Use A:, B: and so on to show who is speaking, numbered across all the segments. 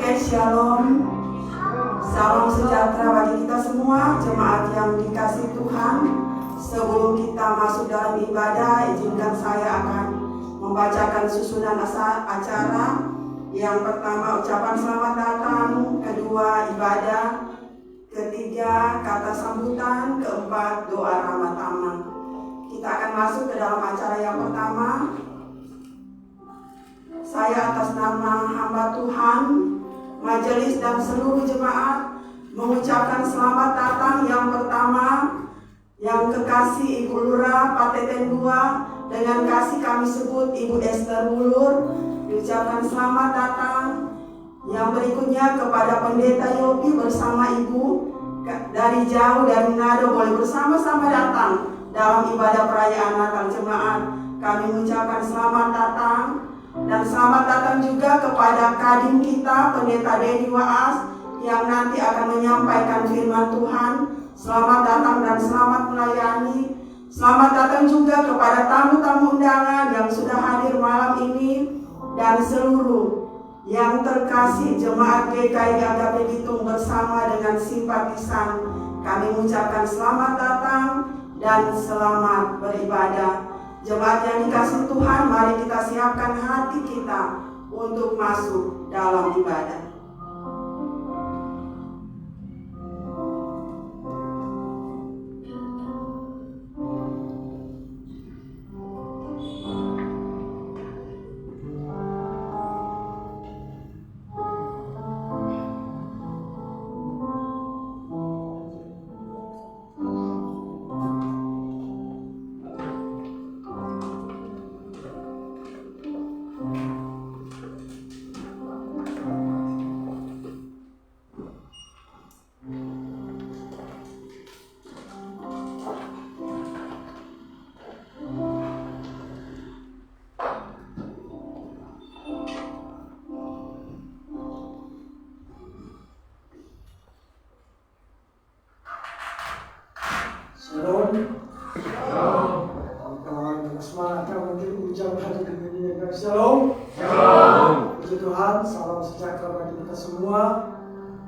A: Oke, shalom. Salam sejahtera bagi kita semua, jemaat yang dikasihi Tuhan. Sebelum kita masuk dalam ibadah, izinkan saya akan membacakan susunan acara. Yang pertama, ucapan selamat datang. Kedua, ibadah. Ketiga, kata sambutan. Keempat, doa rahmat aman. Kita akan masuk ke dalam acara yang pertama. Saya atas nama hamba Tuhan, majelis dan seluruh jemaat mengucapkan selamat datang yang pertama, yang kekasih Ibu Lurah Pateten 2, dengan kasih kami sebut Ibu Esther Wulur, diucapkan selamat datang. Yang berikutnya kepada Pendeta Yopi bersama Ibu dari jauh dari Manado, boleh bersama-sama datang dalam ibadah perayaan Natal jemaat. Kami mengucapkan selamat datang. Dan selamat datang juga kepada Kadin kita, Pendeta Dedi Waas, yang nanti akan menyampaikan firman Tuhan. Selamat datang dan selamat melayani. Selamat datang juga kepada tamu-tamu undangan yang sudah hadir malam ini, dan seluruh yang terkasih jemaat GKI Agape Bitung bersama dengan simpatisan. Kami mengucapkan selamat datang dan selamat beribadah. Jemaat yang dikasihi Tuhan, mari kita siapkan hati kita untuk masuk dalam ibadah.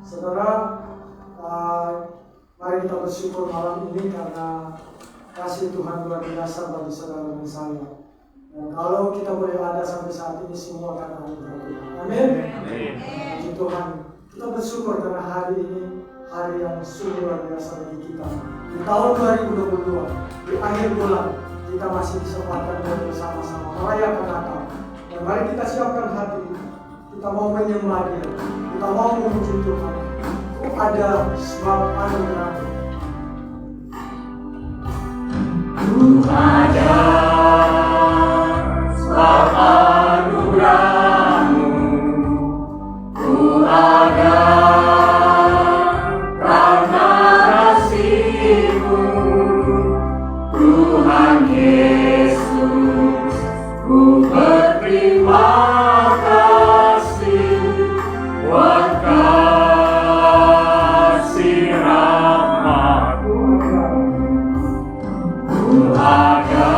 B: Saudara, mari kita bersyukur malam ini karena kasih Tuhan luar biasa bagi saudara dan saya. Dan kalau kita boleh ada sampai saat ini semua karena Tuhan. Amin. Puji Tuhan. Kita bersyukur karena hari ini hari yang sungguh luar biasa bagi kita. Di tahun 2022, di akhir bulan, kita masih disempatkan bersama-sama merayakan Natal. Dan mari kita siapkan hati. Kita mau menyembah Dia. Kita mau memuji Tuhan. Ada sebab anugerah.
C: Ku ada sebab anugerah-Mu. Ku ada karena kasih-Mu. Tuhan Yesus, ku berterima kasih buat kasih rahmat-Mu. Ku ada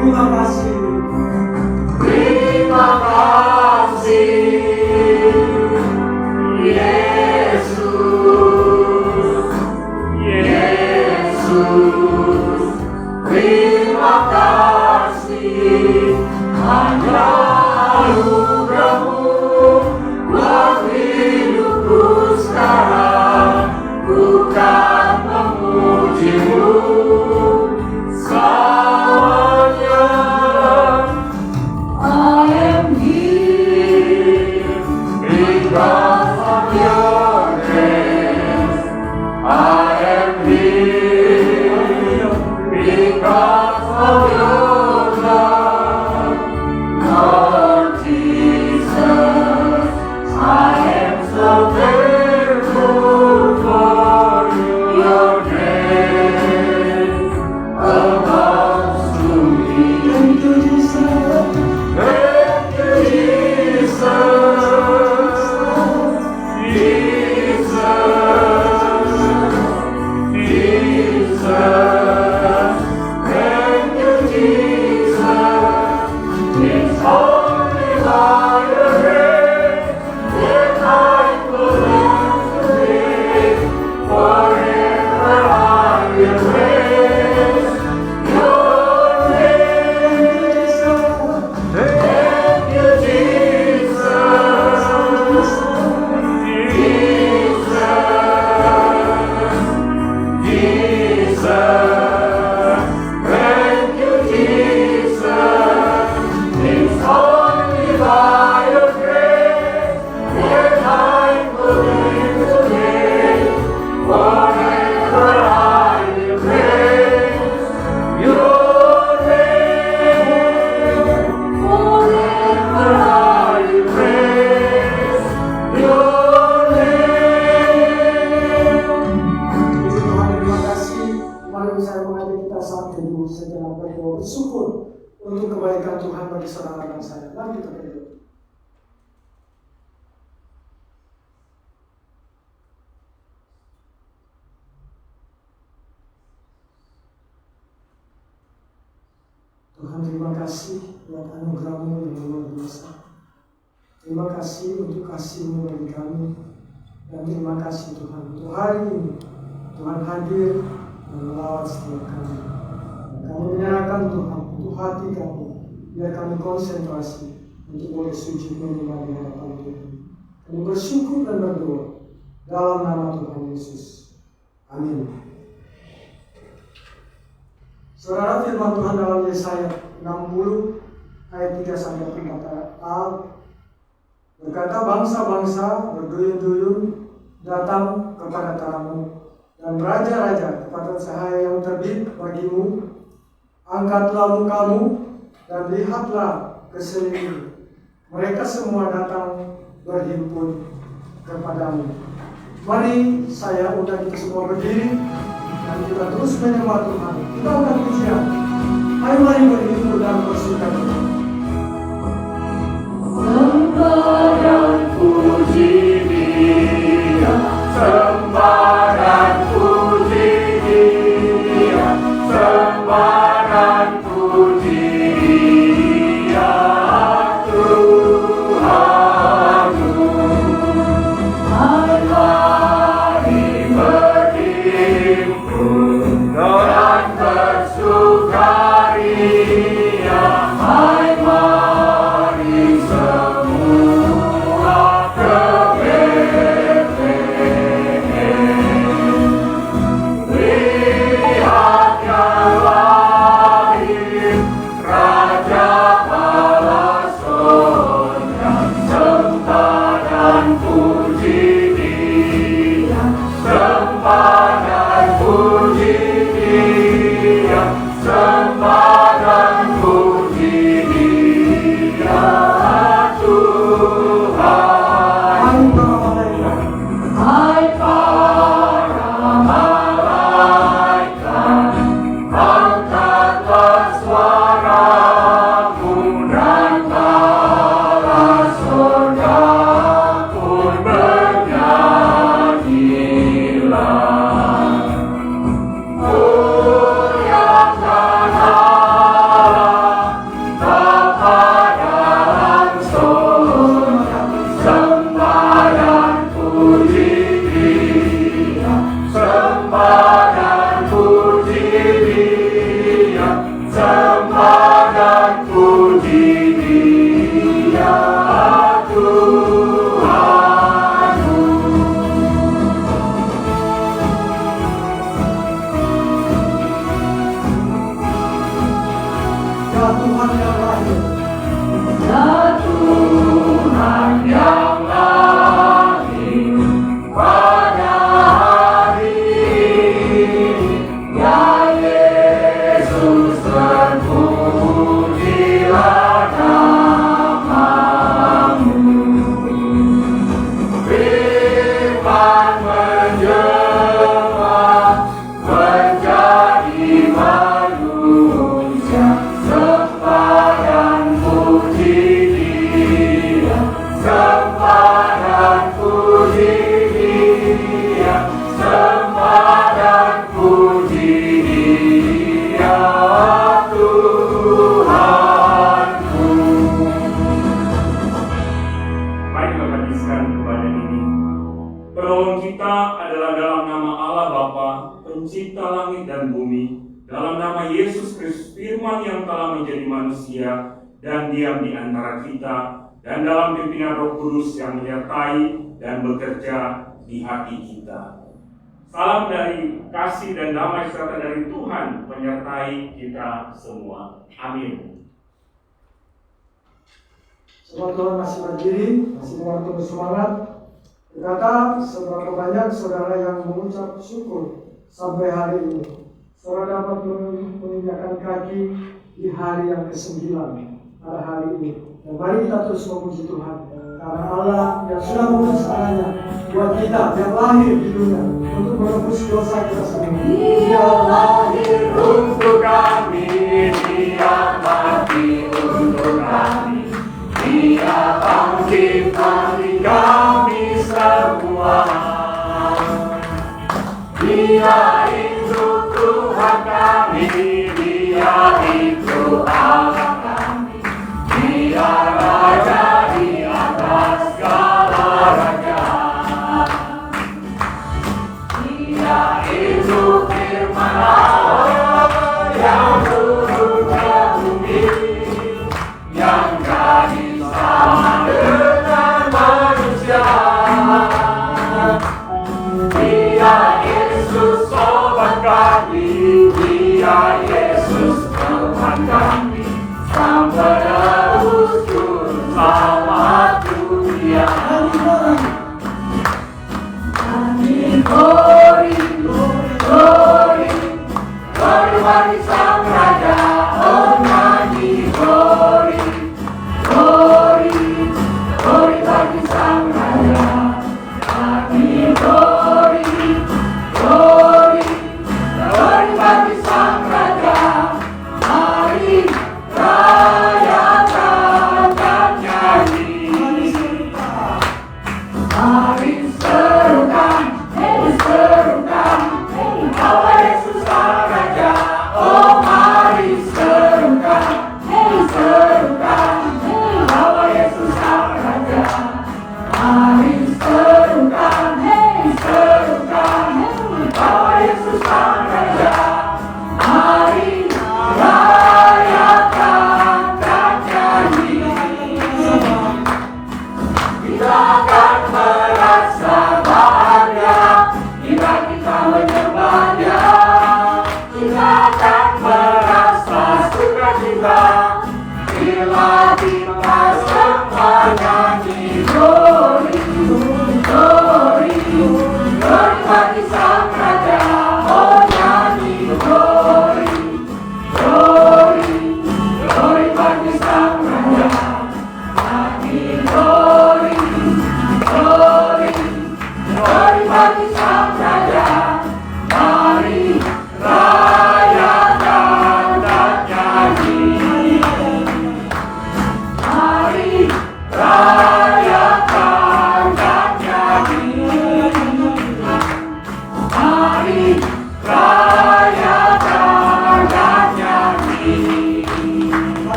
B: Terima kasih.
C: Terima kasih, Yesus, Yesus. Terima kasih, hanya anugerah-Mu buat hidupku sekarang. Bukan memuji-Mu selamanya. I am here because of your grace. I am here because of your love. Lord Jesus, I am so thankful for your grace abounds to me.
B: Thank you, Jesus.
C: Thank you, Jesus, Jesus, Jesus. Thank you, Jesus. It's only by your grace that I could live today. Forever I will praise your name. Thank you, Jesus, Jesus, Jesus. Thank you, Jesus. It's only by your grace that I could live today. Forever I will praise your name. Forever I will praise your name.
B: Puji Tuhan, terima kasih. Mari saya mengajak kita saat teduh sejenak berdoa bersyukur untuk kebaikan Tuhan bagi saudara dan saya. Mari kita berdoa. Tuhan, terima kasih buat anugerah-Mu yang luar biasa. Terima kasih untuk kasih-Mu bagi kami. Dan terima kasih Tuhan untuk hari ini. Tuhan hadir dan melawat setiap kami. Kami menyerahkan Tuhan untuk hati kami. Biar kami konsentrasi untuk boleh sujud menyembah di hadapan Tuhan. Kami bersyukur dan berdoa dalam nama Tuhan Yesus. Amin. Saudara, firman Tuhan dalam Yesaya 60 ayat 3-4 berkata, bangsa-bangsa berduyun-duyun datang kepada terang-Mu, dan raja-raja kepada cahaya yang terbit bagimu. Angkatlah mukamu dan lihatlah ke seliling. Mereka semua datang berhimpun kepadamu. Mari saya undang kita semua berdiri dan kita terus menyembah Tuhan. Kita akan pujian. Ayo mari berhimpun dan bersukaria.
C: Sembah dan puji Dia, sembah dan puji Dia, sembah dan puji Dia, Tuhanku. Mari berhimpun dan bersukaria. Hai mari semua ke Betlehem. Lihat yang lahir, Raja bala sorga. Sembah dan puji Dia, sembah dan puji Dia, sembah dan puji Dia, Tuhan. Hai para malaikat, angkatlah suaramu dan bala sorga pun bernyanyilah. Muliakan sembah dan puji Dia Tuhanmu.
B: Ya Tuhan yang lahir,
C: Ya Tuhan yang lahir pada hari ini, ya Yesus terpujilah namamu. Firman menjelma menjadi manusia, sembah dan puji Dia, sembah dan puji Dia, sembah dan puji Dia Tuhanku. Mari kita habiskan kepada ini. Pertolongan kita adalah dalam nama Allah Bapa, Pencipta langit dan bumi, dalam nama Yesus Kristus Firman yang telah menjadi manusia dan diam di antara kita, dan dalam pimpinan Roh Kudus yang menyertai dan bekerja di hati kita. Salam dari kasih dan damai serta dari Tuhan menyertai kita semua. Amin.
B: Semua Tuhan masih berdiri, masih dengan penuh semangat. Berkata, seberapa banyak saudara yang mengucap syukur sampai hari ini. Saudara dapat menginjakkan kaki di hari yang ke-9 pada hari ini. Dan mari kita terus memuji Tuhan, karena Allah yang sudah mengutus anaknya buat kita yang lahir di dunia untuk menebus dosa kita semua.
C: Dia lahir untuk kami, Dia mati untuk kami, Dia bangkit bagi kami semua. Dia itu Tuhan kami, Dia itu Allah kami, Dia Raja di atas segala raja. Dia itu firman Allah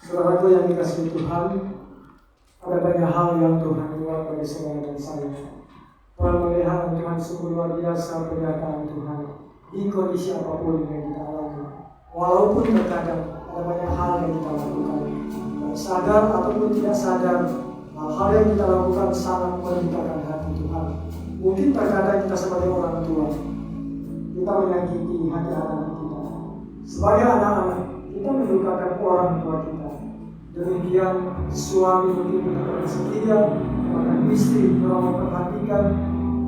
B: Saudaraku yang dikasihi Tuhan, ada banyak hal yang Tuhan buat bagi saudara dan saya. Tuhan melihat Tuhan sungguh luar biasa pernyataan Tuhan di kondisi apapun yang kita alami. Walaupun terkadang ada banyak hal yang kita lakukan, sadar ataupun tidak sadar, hal-hal yang kita lakukan sangat menyikatkan hati Tuhan. Mungkin terkadang kita sebagai orang tua, kita menyakiti hati anak kita. Sebagai anak-anak, kita mendukakan orang tua kita. Demikian suami mungkin mendukakan setia, bahkan istri kurang memperhatikan.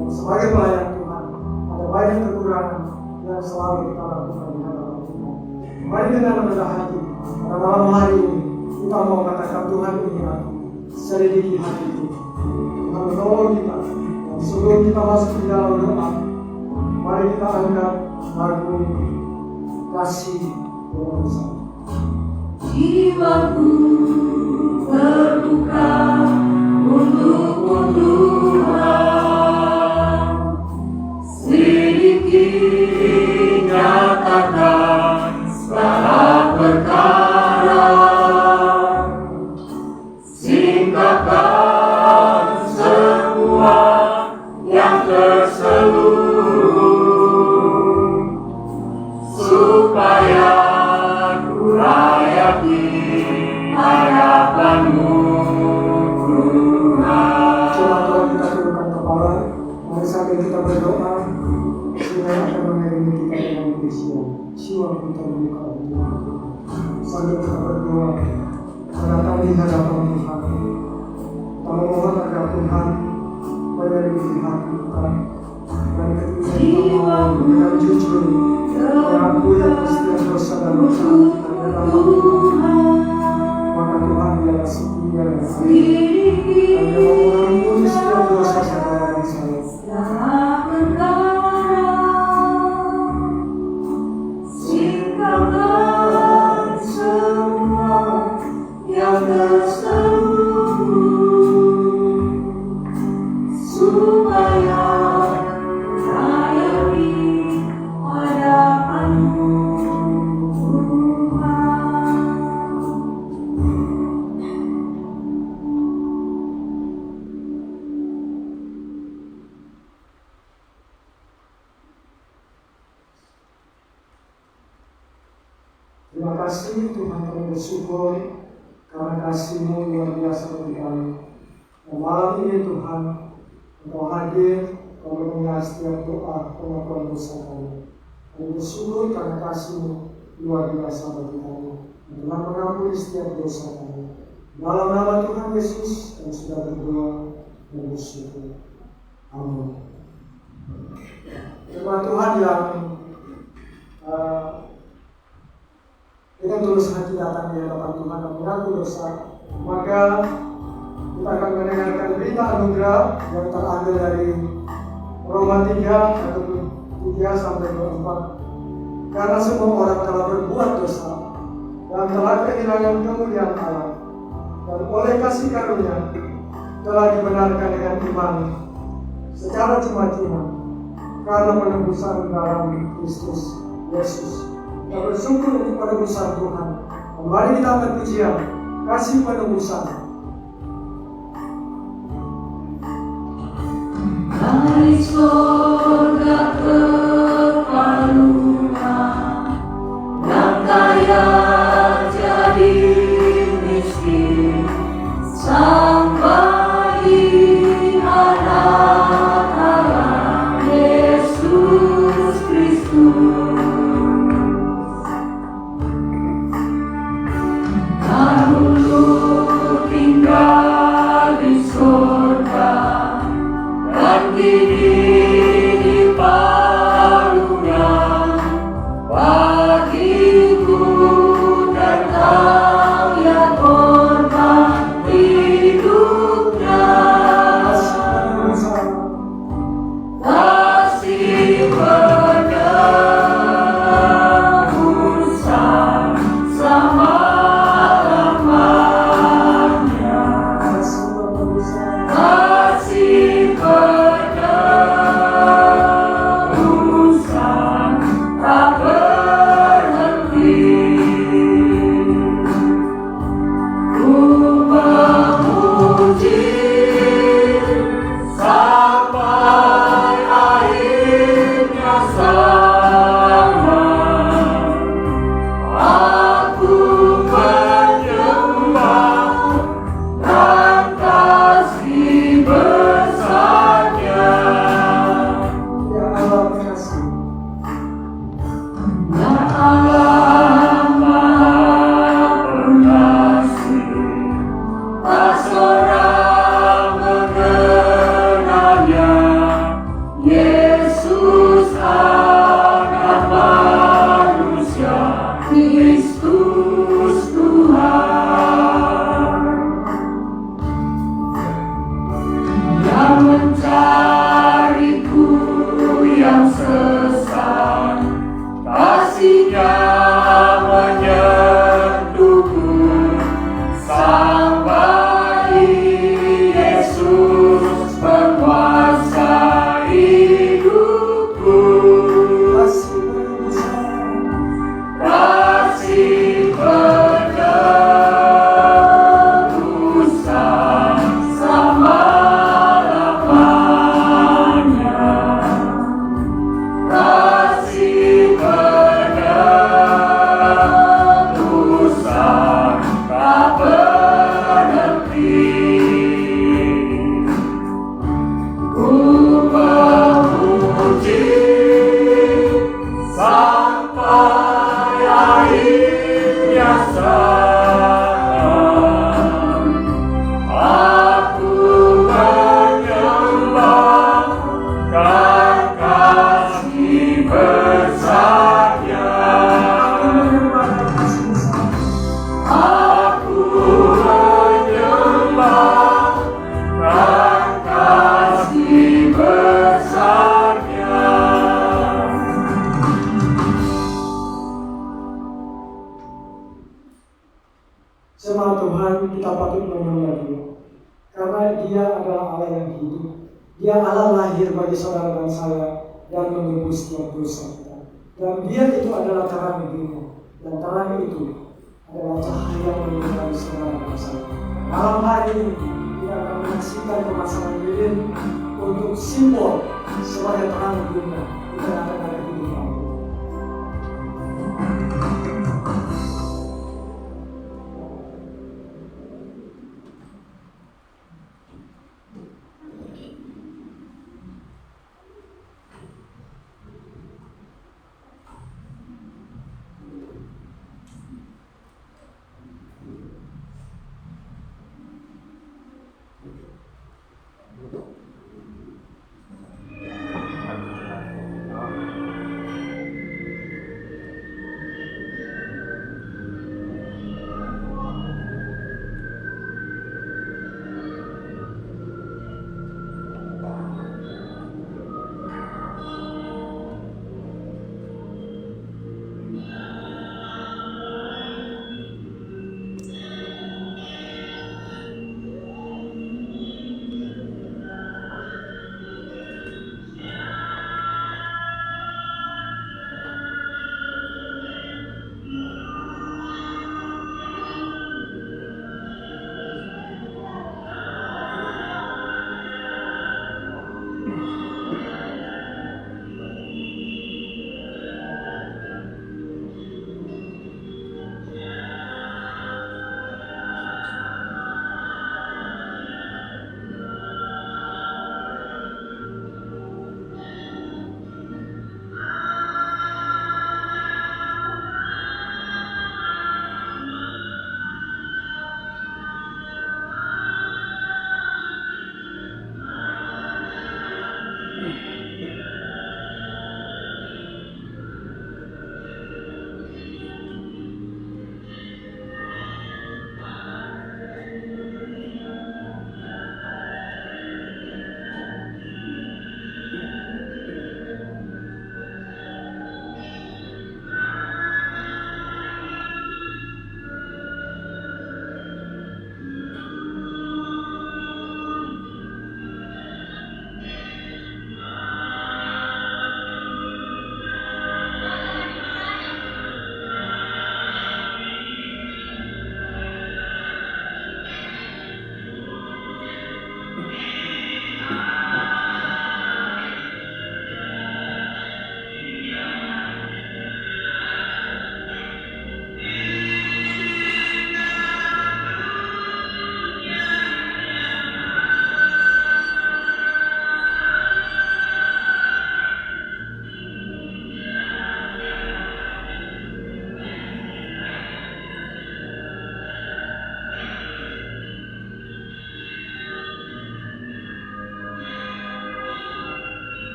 B: Dan sebagai pelayan Tuhan, ada banyak kekurangan yang selalu kita lakukan di hadapan Tuhan. Mari dengan rendah hati, pada malam hari ini kita mau katakan Tuhan ini aku, selidiki hatiku. Tuhan menolong kita. Dan sebelum kita masuk di dalam doa, mari kita angkat lagu kasih bersama.
D: Jiwaku terbuka untuk Tuhan, selidiki nyatakan segala perkara, singkapkan semua yang terselubung, supaya ku layaki hadapanmu Tuhan.
B: Coba Tuhan kita tundukkan kepala, mari sambil kita berdoa, Tuhan akan mengiringi kita dengan pujian. Jiwa kita terbuka untuk Tuhan. Sambil kita berdoa, mendatang di hadapan Tuhan. Kita memohon agar Tuhan mengiringi hati kita. Dan ketika kita mau dengan jujur mengakui setiap dosa dan kesalahan kita di hadapan Tuhan, maka Tuhan adalah setia dan adil. Dan Dia mau mengampuni setiap dosa saudara dan saya.
D: Singkapkan semua yang terselubung, supaya layani hadapanmu Tuhan.
B: Terima kasih Tuhan, kami bersyukur karena kasih-Mu luar biasa bagi kami. Dan malam ini Tuhan, Engkau hadir, Engkau mendengar setiap doa pengakuan dosa kami. Kami bersyukur karena kasih-Mu luar biasa bagi kami. Dan Tuhan mengampuni setiap dosa kami. Dalam nama Tuhan Yesus, kami sudah berdoa dan bersyukur. Amin. Firman Tuhan yang dengan tulus hati datang di hadapan Tuhan dan mengaku dosa, maka kita akan mendengarkan berita anugerah yang terambil dari Roma 3 ayat 3 sampai 24. Karena semua orang telah berbuat dosa dan telah kehilangan kemuliaan Allah, dan oleh kasih karunia telah dibenarkan dengan iman secara cuma-cuma karena penebusan dalam Kristus Yesus. Kita bersyukur untuk penebusan Tuhan. Mari kita angkat pujian kasih penebusan.
D: Dari surga kepaluan, yang kaya jadi miskin, sampai anak Allah Yesus Kristus. Dahulu tinggal di surga, dan kini
B: Jemaat Tuhan, kita patut memuliakan Dia, karena Dia adalah Allah yang hidup. Dia Allah lahir bagi saudara dan saya dan menebus setiap dosa kita. Dan Dia itu adalah terang dunia, dan terang itu adalah cahaya yang menyinari saudara dan saya. Malam hari ini kita akan menyaksikan pemasangan lilin untuk simbol sebagai terang dunia di tengah-tengah kehidupan.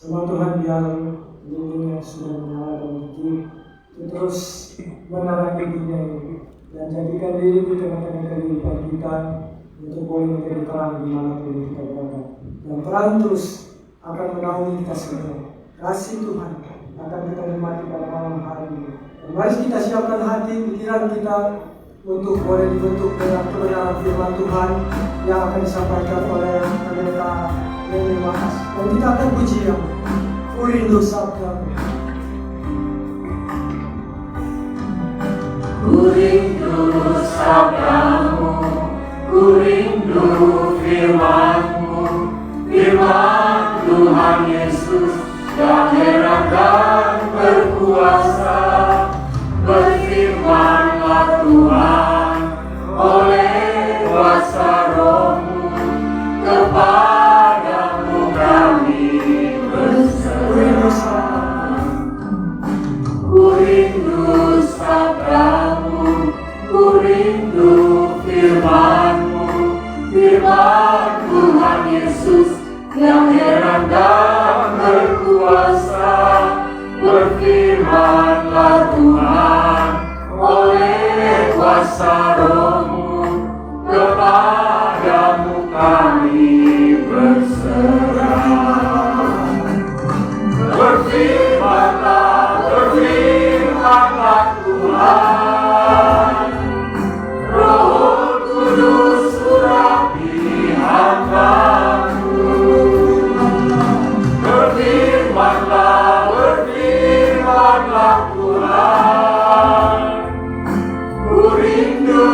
B: Sama Tuhan biar lilin yang sudah menyala dan gigih itu terus menerangi dunia ini dan jadikan diri di tengah-tengah kehidupan kita untuk boleh menjadi terang di mana pun kita berada. Dan terang terus akan menaungi kita semua. Kasih Tuhan akan kita nikmati pada malam hari ini. Dan mari kita siapkan hati, pikiran kita untuk boleh dibentuk dengan kebenaran firman Tuhan yang akan disampaikan oleh pendeta Yeni Mas. Dan kita akan puji yang Ku rindu sabdamu.
D: Ku rindu sabdamu, ku rindu firman-Mu, firman Tuhan Yesus yang heran dan berkuasa. Berfirmanlah Tuhan oleh kuasa Roh-Mu, kepadamu kami berserah. Ku rindu sabdamu, ku rindu firman-Mu, firman Tuhan Yesus yang heran dan berkuasa. Berfirmanlah Tuhan oleh kuasa Roh-Mu, kepadamu kami berserah. Berfirmanlah, berfirmanlah Tuhan, Roh Kudus urapi hamba-Mu. Berfirmanlah, berfirmanlah Tuhan, ku rindu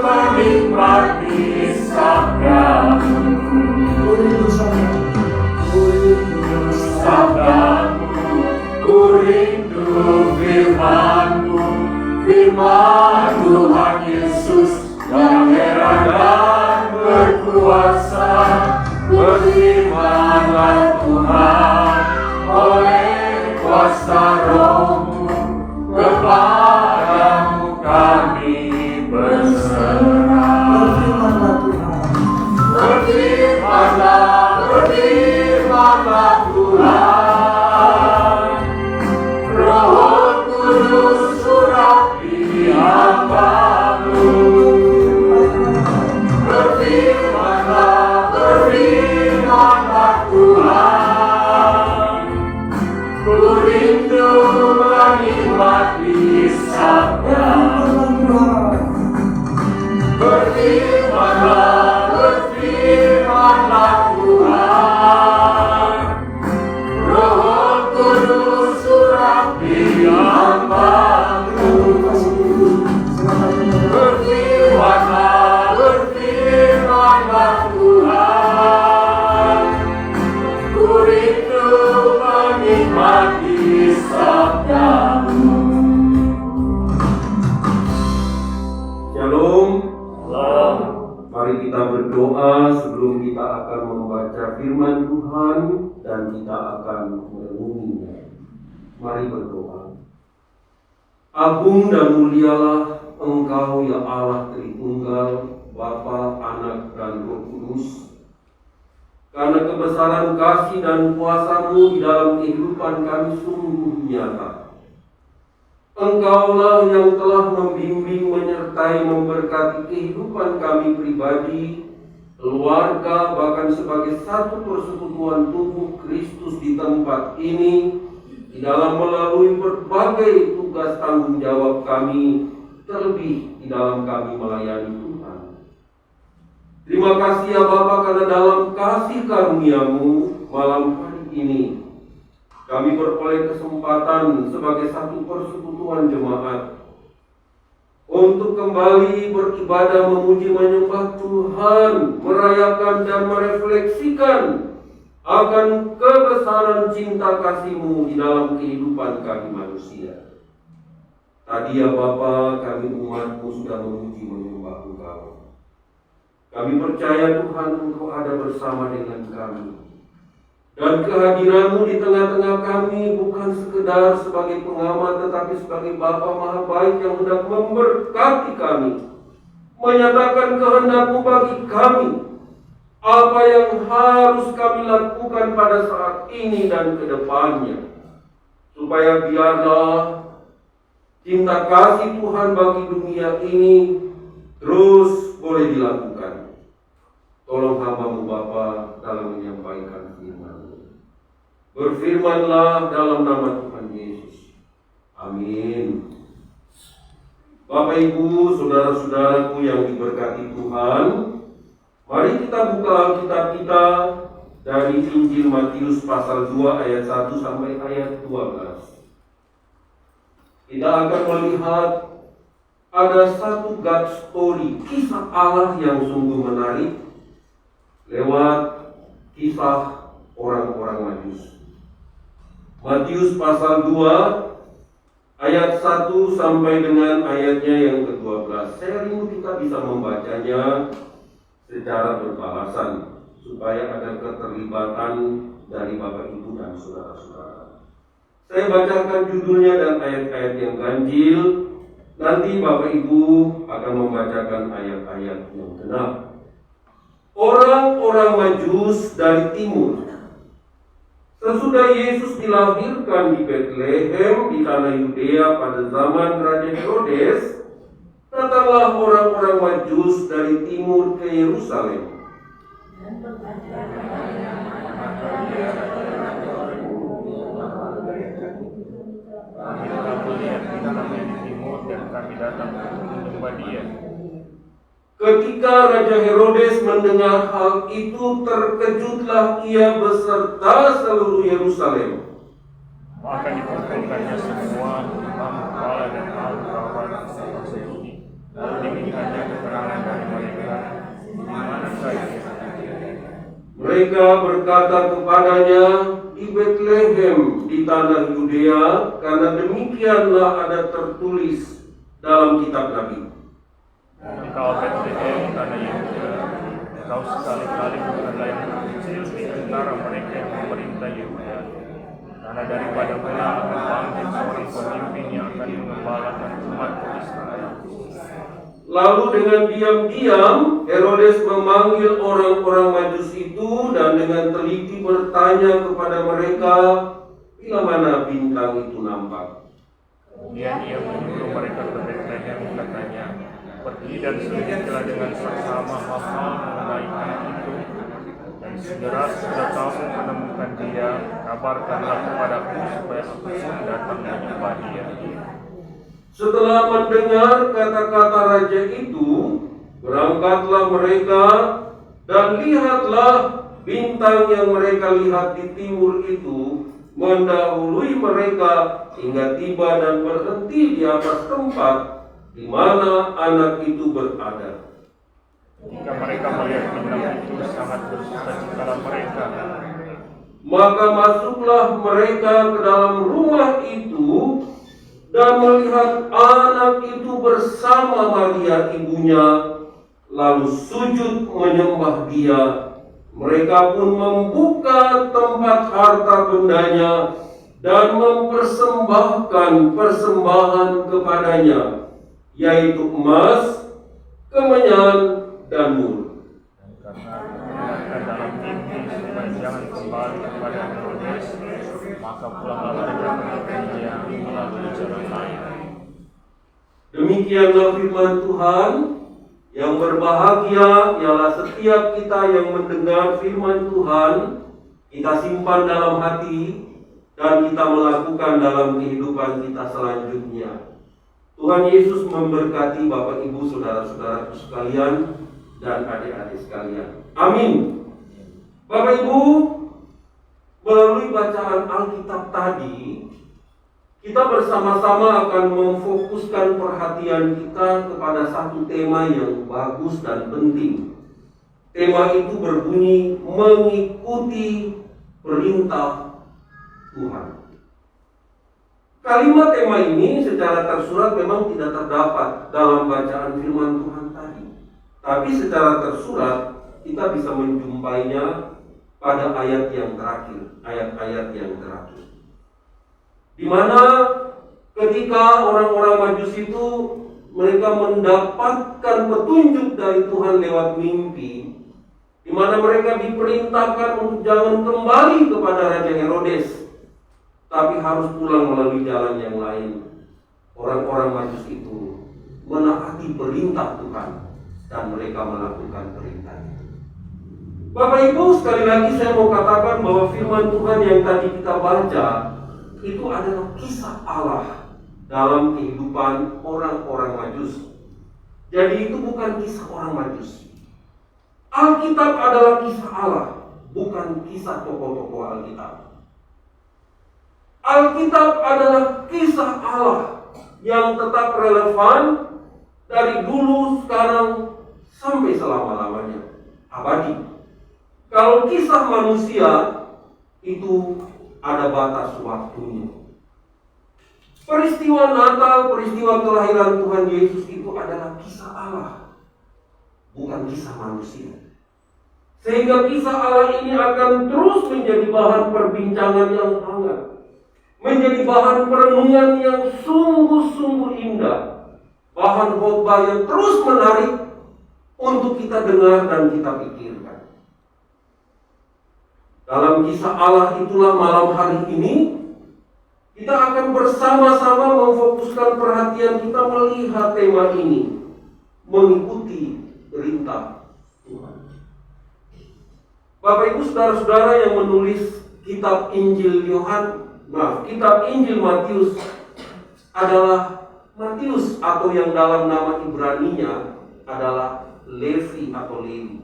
D: menikmati sabda-Mu.
B: Ku rindu
D: Sabdamu, ku rindu firman-Mu, firman Tuhan Yesus yang heran dan berkuasa. Berfirmanlah Tuhan oleh kuasa Roh-Mu, kepadamu kami berserah.
B: Berfirmanlah Tuhan.
D: Berfirmanlah, berfirmanlah Tuhan, Roh Kudus urapi hamba-Mu. Berfirmanlah, berfirmanlah Tuhan, ku rindu menikmati sabda-Mu. Berfirmanlah, berfirmanlah Tuhan, Roh Kudus urapi hamba-Mu. Berfirmanlah, berfirmanlah Tuhan, ku rindu menikmati sabda-Mu.
E: Shalom. Mari kita berdoa sebelum kita akan membaca firman Tuhan dan kita akan merenunginya. Mari berdoa. Agung dan mulialah Engkau ya Allah Tritunggal, Bapa, Anak, dan Roh Kudus. Karena kebesaran kasih dan kuasa-Mu di dalam kehidupan kami sungguh nyata. Engkaulah yang telah membimbing, menyertai, memberkati kehidupan kami pribadi, keluarga, bahkan sebagai satu persekutuan tubuh Kristus di tempat ini, di dalam melalui berbagai tugas tanggung jawab kami, terlebih di dalam kami melayani Tuhan. Terima kasih ya Bapa, karena dalam kasih karunia-Mu malam hari ini kami beroleh kesempatan sebagai satu persekutuan jemaat untuk kembali beribadah, memuji, menyembah Tuhan, merayakan dan merefleksikan akan kebesaran cinta kasih-Mu di dalam kehidupan kami manusia. Tadi ya Bapa, kami umat-Mu sudah memuji, menyembah Engkau. Kami percaya Tuhan Engkau ada bersama dengan kami. Dan kehadiran-Mu di tengah-tengah kami bukan sekedar sebagai pengamat, tetapi sebagai Bapa Maha Baik yang hendak memberkati kami, menyatakan kehendak-Mu bagi kami, apa yang harus kami lakukan pada saat ini dan ke depannya, supaya biarlah cinta kasih Tuhan bagi dunia ini terus boleh dilakukan. Tolong hamba-Mu Bapa dalam menyampaikan firman-Mu. Berfirmanlah dalam nama Tuhan Yesus. Amin. Bapak Ibu, saudara-saudaraku yang diberkati Tuhan, mari kita buka Alkitab kita dari Injil Matius pasal 2 ayat 1 sampai ayat 12. Kita akan melihat ada satu God story, kisah Allah yang sungguh menarik lewat kisah orang-orang Majus. Matius pasal 2 ayat 1 sampai dengan ayatnya yang ke-12. Saya rindu kita bisa membacanya secara berbalasan supaya ada keterlibatan dari Bapak Ibu dan saudara-saudara. Saya bacakan judulnya dan ayat-ayat yang ganjil. Nanti Bapak Ibu akan membacakan ayat-ayat yang genap. Orang-orang Majus dari timur. Sesudah Yesus dilahirkan di Betlehem di tanah Yudea pada zaman Raja Herodes, datanglah orang-orang Majus dari timur ke Yerusalem. Ketika Raja Herodes mendengar hal itu, terkejutlah ia beserta seluruh Yerusalem.
C: Maka dikumpulkannya semua imam kepala dan ahli-ahli bangsa ini, lalu dimintanya keterangan dari mereka di mana saja.
E: Mereka berkata kepadanya, di Betlehem di tanah Yudea, karena demikianlah ada tertulis dalam kitab Nabi.
C: Engkau Betlehem tanah Yehuda, engkau sekali-kali bukanlah yang terkecil di antara mereka yang memerintah Yehuda, karena daripada mana akan bangkit seorang pemimpin yang akan mengembalakan umatku Israel.
E: Lalu dengan diam-diam Herodes memanggil orang-orang Majus itu dan dengan teliti bertanya kepada mereka, bila mana bintang itu nampak.
C: Kemudian ia menyuruh mereka ke Betlehem, katanya, pergi dan selidikilah dengan seksama hal-hal mengenai anak itu, dan segera sesudah kamu menemukan dia, kabarkanlah kepadaku supaya aku pun datang menyembah dia.
E: Setelah mendengar kata-kata raja itu, berangkatlah mereka, dan lihatlah bintang yang mereka lihat di timur itu mendahului mereka hingga tiba dan berhenti di atas tempat di mana anak itu berada.
C: Ketika mereka melihat bintang itu, sangat bersukacitalah mereka.
E: Maka masuklah mereka ke dalam rumah itu dan melihat anak itu bersama Maria ibunya, lalu sujud menyembah dia. Mereka pun membuka tempat harta bendanya dan mempersembahkan persembahan kepadanya, yaitu emas, kemenyan, dan mur.
C: Karena diingatkan dalam mimpi supaya jangan kembali kepada Herodes, maka pulanglah mereka ke dia melalui jalan lain.
E: Demikianlah firman Tuhan. Yang berbahagia ialah setiap kita yang mendengar firman Tuhan, kita simpan dalam hati, dan kita melakukan dalam kehidupan kita selanjutnya. Tuhan Yesus memberkati Bapak Ibu saudara-saudaraku sekalian dan adik-adik sekalian. Amin. Bapak Ibu, melalui bacaan Alkitab tadi, kita bersama-sama akan memfokuskan perhatian kita kepada satu tema yang bagus dan penting. Tema itu berbunyi mengikuti perintah Tuhan. Kalimat tema ini secara tersurat memang tidak terdapat dalam bacaan firman Tuhan tadi. Tapi secara tersurat kita bisa menjumpainya pada ayat yang terakhir, ayat-ayat yang terakhir. Di mana ketika orang-orang Majus itu mereka mendapatkan petunjuk dari Tuhan lewat mimpi, di mana mereka diperintahkan untuk jangan kembali kepada Raja Herodes, tapi harus pulang melalui jalan yang lain. Orang-orang Majus itu menaati perintah Tuhan dan mereka melakukan perintah itu. Bapak Ibu, sekali lagi saya mau katakan bahwa firman Tuhan yang tadi kita baca itu adalah kisah Allah dalam kehidupan orang-orang Majus. Jadi itu bukan kisah orang Majus. Alkitab adalah kisah Allah, bukan kisah tokoh-tokoh Alkitab. Alkitab adalah kisah Allah yang tetap relevan dari dulu, sekarang, sampai selama-lamanya, abadi. Kalau kisah manusia itu ada batas waktunya. Peristiwa Natal, peristiwa kelahiran Tuhan Yesus itu adalah kisah Allah, bukan kisah manusia. Sehingga kisah Allah ini akan terus menjadi bahan perbincangan yang hangat, menjadi bahan perenungan yang sungguh-sungguh indah, bahan khotbah yang terus menarik untuk kita dengar dan kita pikirkan. Dalam kisah Allah itulah malam hari ini kita akan bersama-sama memfokuskan perhatian kita melihat tema ini, mengikuti perintah Tuhan. Bapak Ibu saudara-saudara yang menulis kitab Injil Matius adalah Matius, atau yang dalam nama Ibraninya adalah Levi atau Lewi.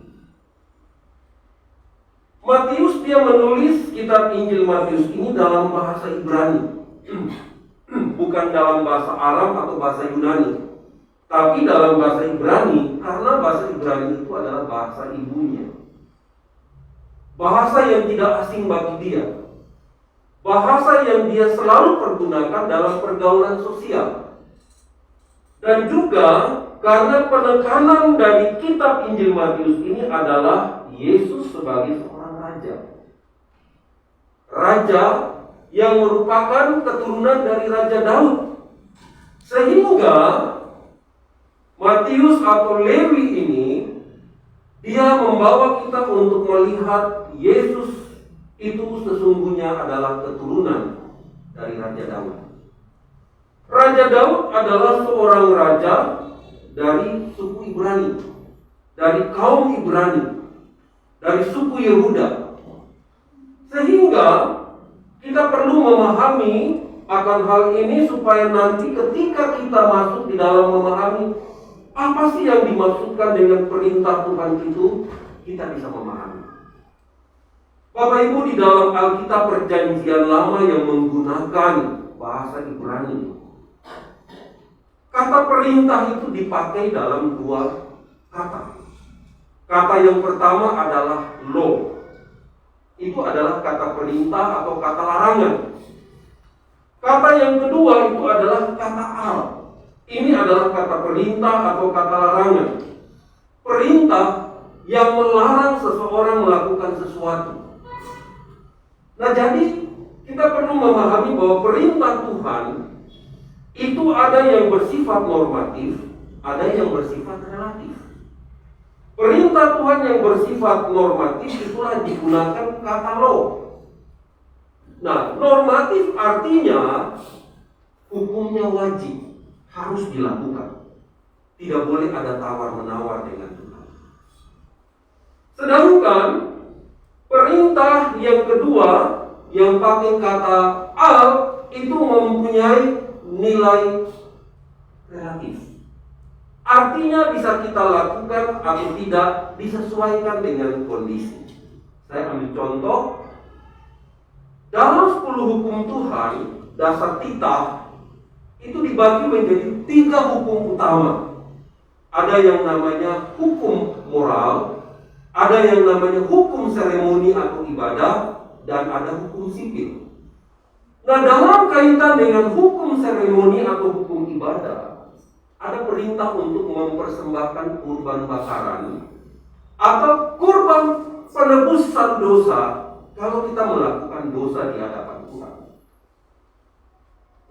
E: Matius dia menulis kitab Injil Matius ini dalam bahasa Ibrani, bukan dalam bahasa Arab atau bahasa Yunani, tapi dalam bahasa Ibrani, karena bahasa Ibrani itu adalah bahasa ibunya, bahasa yang tidak asing bagi dia, bahasa yang dia selalu pergunakan dalam pergaulan sosial. Dan juga karena penekanan dari kitab Injil Matius ini adalah Yesus sebagai seorang raja yang merupakan keturunan dari Raja Daud. Sehingga Matius atau Lewi ini dia membawa kita untuk melihat Yesus itu sesungguhnya adalah keturunan dari Raja Daud. Raja Daud adalah seorang raja dari suku Ibrani, dari kaum Ibrani, dari suku Yehuda. Sehingga kita perlu memahami akan hal ini supaya nanti ketika kita masuk di dalam memahami apa sih yang dimaksudkan dengan perintah Tuhan itu, kita bisa memahami. Bapak Ibu, di dalam Alkitab Perjanjian Lama yang menggunakan bahasa Ibrani, kata perintah itu dipakai dalam dua kata. Kata yang pertama adalah law. Itu adalah kata perintah atau kata larangan. Kata yang kedua itu adalah kata al. Ini adalah kata perintah atau kata larangan. Perintah yang melarang seseorang melakukan sesuatu. Nah, jadi kita perlu memahami bahwa perintah Tuhan itu ada yang bersifat normatif, ada yang bersifat relatif. Perintah Tuhan yang bersifat normatif itulah digunakan kata law. Nah, normatif artinya hukumnya wajib, harus dilakukan. Tidak boleh ada tawar-menawar dengan Tuhan. Sedangkan perintah yang kedua yang pakai kata al itu mempunyai nilai relatif. Artinya bisa kita lakukan atau tidak disesuaikan dengan kondisi. Saya ambil contoh. Dalam 10 hukum Tuhan, dasar titah itu dibagi menjadi 3 hukum utama. Ada yang namanya hukum moral, ada yang namanya hukum seremoni atau ibadah, dan ada hukum sipil. Nah, dalam kaitan dengan hukum seremoni atau hukum ibadah, ada perintah untuk mempersembahkan kurban bakaran atau kurban penebusan dosa kalau kita melakukan dosa di hadapan Tuhan.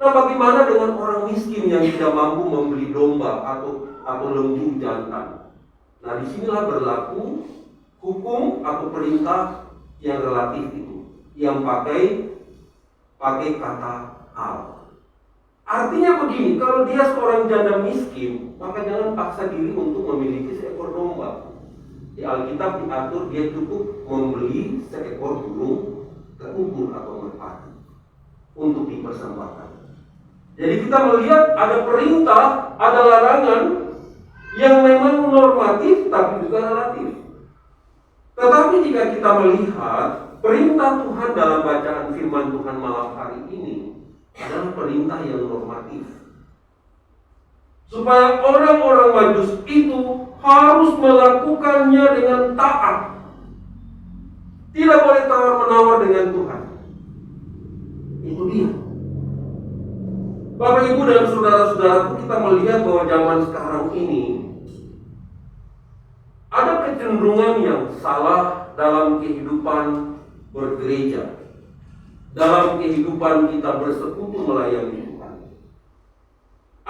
E: Nah, bagaimana dengan orang miskin yang tidak mampu membeli domba atau lembu jantan? Nah, disinilah berlaku hukum atau perintah yang relatif itu, yang pakai kata al. Artinya begini, kalau dia seorang janda miskin, maka jangan paksa diri untuk memiliki seekor domba. Di Alkitab diatur dia cukup membeli seekor burung terukur atau merpati untuk dipersembahkan. Jadi kita melihat ada perintah, ada larangan yang memang normatif tapi juga relatif. Tetapi jika kita melihat perintah Tuhan dalam bacaan firman Tuhan malam hari ini adalah perintah yang normatif. Supaya orang-orang Majus itu harus melakukannya dengan taat. Tidak boleh tawar-menawar dengan Tuhan. Itu dia. Bapak, Ibu, dan saudara-saudaraku, kita melihat bahwa zaman sekarang ini ada kecenderungan yang salah dalam kehidupan bergereja, dalam kehidupan kita bersekutu melayani Tuhan.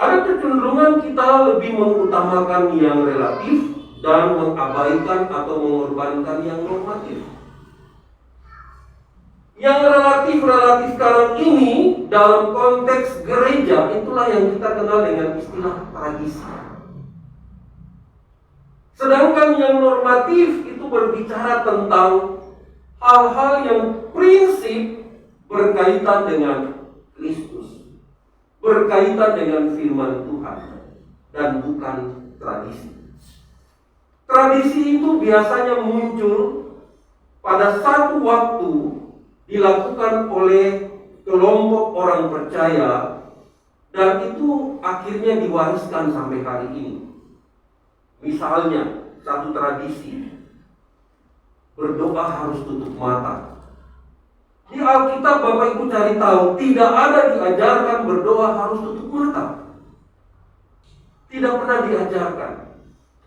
E: Ada kecenderungan kita lebih mengutamakan yang relatif dan mengabaikan atau mengorbankan yang normatif. Yang relatif sekarang ini dalam konteks gereja itulah yang kita kenal dengan istilah tradisi. Sedangkan yang normatif itu berbicara tentang hal-hal yang prinsip berkaitan dengan Kristus, berkaitan dengan firman Tuhan, dan bukan tradisi. Tradisi itu biasanya muncul pada satu waktu, dilakukan oleh kelompok orang percaya, dan itu akhirnya diwariskan sampai hari ini. Misalnya, satu tradisi, berdoa harus tutup mata. Di Alkitab Bapak Ibu cari tahu, tidak ada diajarkan berdoa harus tutup mata. Tidak pernah diajarkan.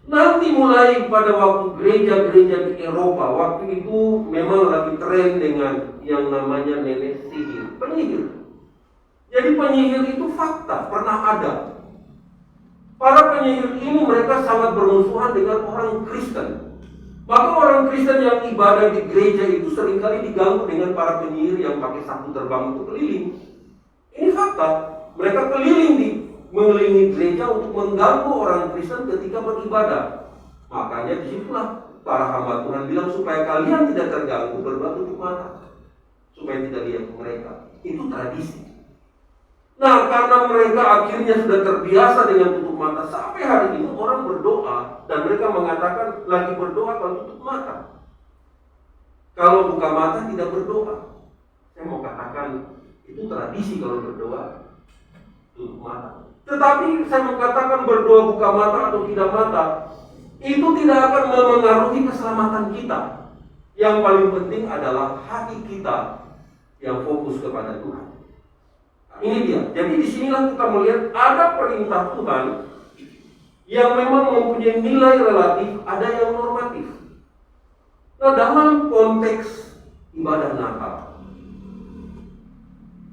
E: Nanti mulai pada waktu gereja-gereja di Eropa, waktu itu memang lagi tren dengan yang namanya nenek sihir, penyihir. Jadi penyihir itu fakta, pernah ada. Para penyihir ini mereka sangat bermusuhan dengan orang Kristen. Maka orang Kristen yang ibadah di gereja itu seringkali diganggu dengan para penyihir yang pakai sapu terbang itu keliling. Ini fakta. Mereka mengelilingi gereja untuk mengganggu orang Kristen ketika beribadah. Makanya disitulah para hamba Tuhan bilang supaya kalian tidak terganggu, berdoa tutup mata, supaya tidak lihat mereka. Itu tradisi. Nah, karena mereka akhirnya sudah terbiasa dengan tutup mata, sampai hari ini orang berdoa dan mereka mengatakan lagi berdoa kalau tutup mata. Kalau buka mata tidak berdoa. Saya mau katakan itu tradisi kalau berdoa tutup mata. Tetapi saya mengatakan berdoa buka mata atau tidak mata, itu tidak akan memengaruhi keselamatan kita. Yang paling penting adalah hati kita yang fokus kepada Tuhan. Nah, ini dia. Jadi disinilah kita melihat ada perintah Tuhan yang memang mempunyai nilai relatif, ada yang normatif. Nah, dalam konteks ibadah Natal,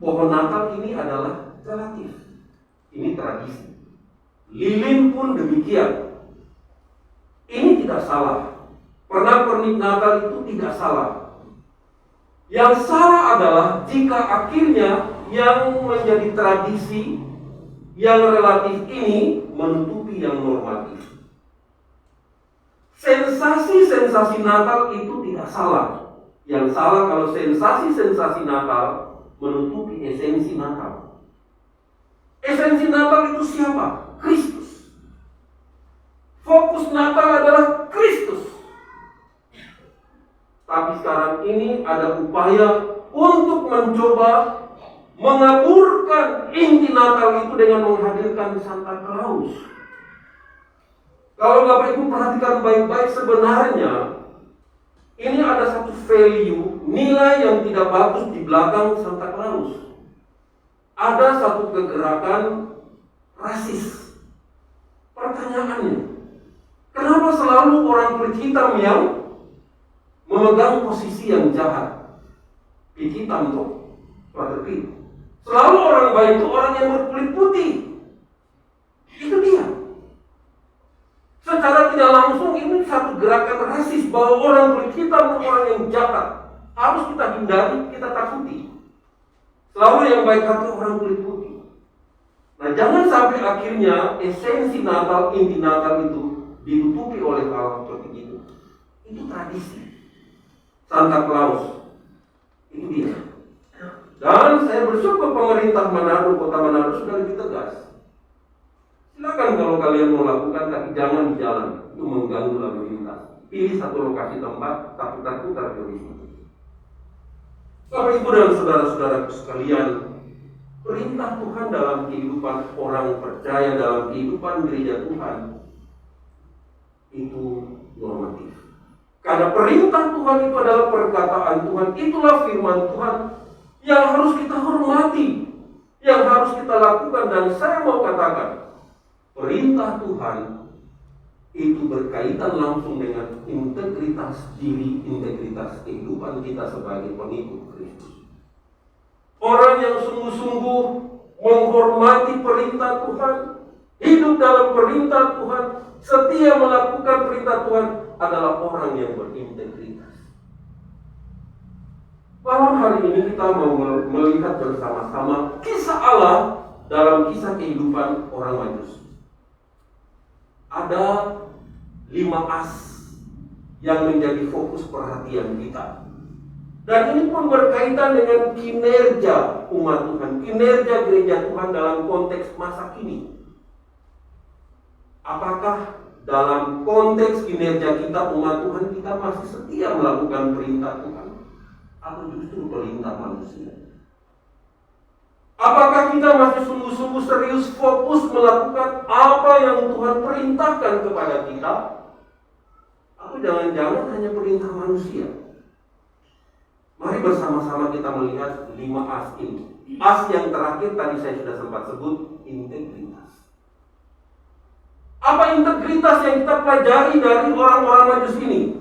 E: pohon Natal ini adalah relatif. Ini tradisi. Lilin pun demikian. Ini tidak salah. Pernak-pernik Natal itu tidak salah. Yang salah adalah jika akhirnya yang menjadi tradisi, yang relatif ini menutupi yang normatif. Sensasi-sensasi Natal itu tidak salah. Yang salah kalau sensasi-sensasi Natal menutupi esensi Natal. Esensi Natal itu siapa? Kristus. Fokus Natal adalah Kristus. Tapi sekarang ini ada upaya untuk mencoba mengaburkan inti Natal itu dengan menghadirkan Santa Claus. Kalau Bapak Ibu perhatikan baik-baik, sebenarnya ini ada satu value, nilai yang tidak bagus di belakang Santa Claus. Ada satu kegerakan rasis. Pertanyaannya, kenapa selalu orang kulit hitam yang memegang posisi yang jahat? Kulit hitam tuh, seperti selalu orang baik itu orang yang berkulit putih. Itu dia. Secara tidak langsung ini satu gerakan rasis bahwa orang kulit hitam orang yang jahat. Harus kita hindari, kita takuti. Selalu yang baik hati orang kulit putih. Nah, jangan sampai akhirnya esensi Natal, inti Natal itu ditutupi oleh hal seperti itu. Itu tradisi. Santa Claus. Itu dia. Dan saya bersyukur pemerintah Manado, kota Manado sudah lebih tegas. Silakan kalau kalian mau lakukan, tapi jangan di jalan. Itu mengganggu lalu lintas. Pilih satu lokasi tempat, tapi terputar di situ. Bapak Ibu dan saudara-saudara sekalian, perintah Tuhan dalam kehidupan orang percaya, dalam kehidupan gereja Tuhan, itu normatif. Karena perintah Tuhan itu adalah perkataan Tuhan, itulah firman Tuhan yang harus kita hormati, yang harus kita lakukan. Dan saya mau katakan, perintah Tuhan itu berkaitan langsung dengan integritas diri, integritas kehidupan kita sebagai pengikut Kristus. Orang yang sungguh-sungguh menghormati perintah Tuhan, hidup dalam perintah Tuhan, setia melakukan perintah Tuhan adalah orang yang berintegritas. Malam hari ini kita mau melihat bersama-sama kisah Allah dalam kisah kehidupan orang Majus. Ada 5 as yang menjadi fokus perhatian kita. Dan ini pun berkaitan dengan kinerja umat Tuhan, kinerja gereja Tuhan dalam konteks masa kini. Apakah dalam konteks kinerja kita umat Tuhan kita masih setia melakukan perintah Tuhan? Atau justru perintah manusia? Apakah kita masih sungguh-sungguh serius fokus melakukan apa yang Tuhan perintahkan kepada kita? Atau jangan-jangan hanya perintah manusia? Mari bersama-sama kita melihat 5 as ini. As yang terakhir tadi saya sudah sempat sebut, integritas. Apa integritas yang kita pelajari dari orang-orang Majus ini?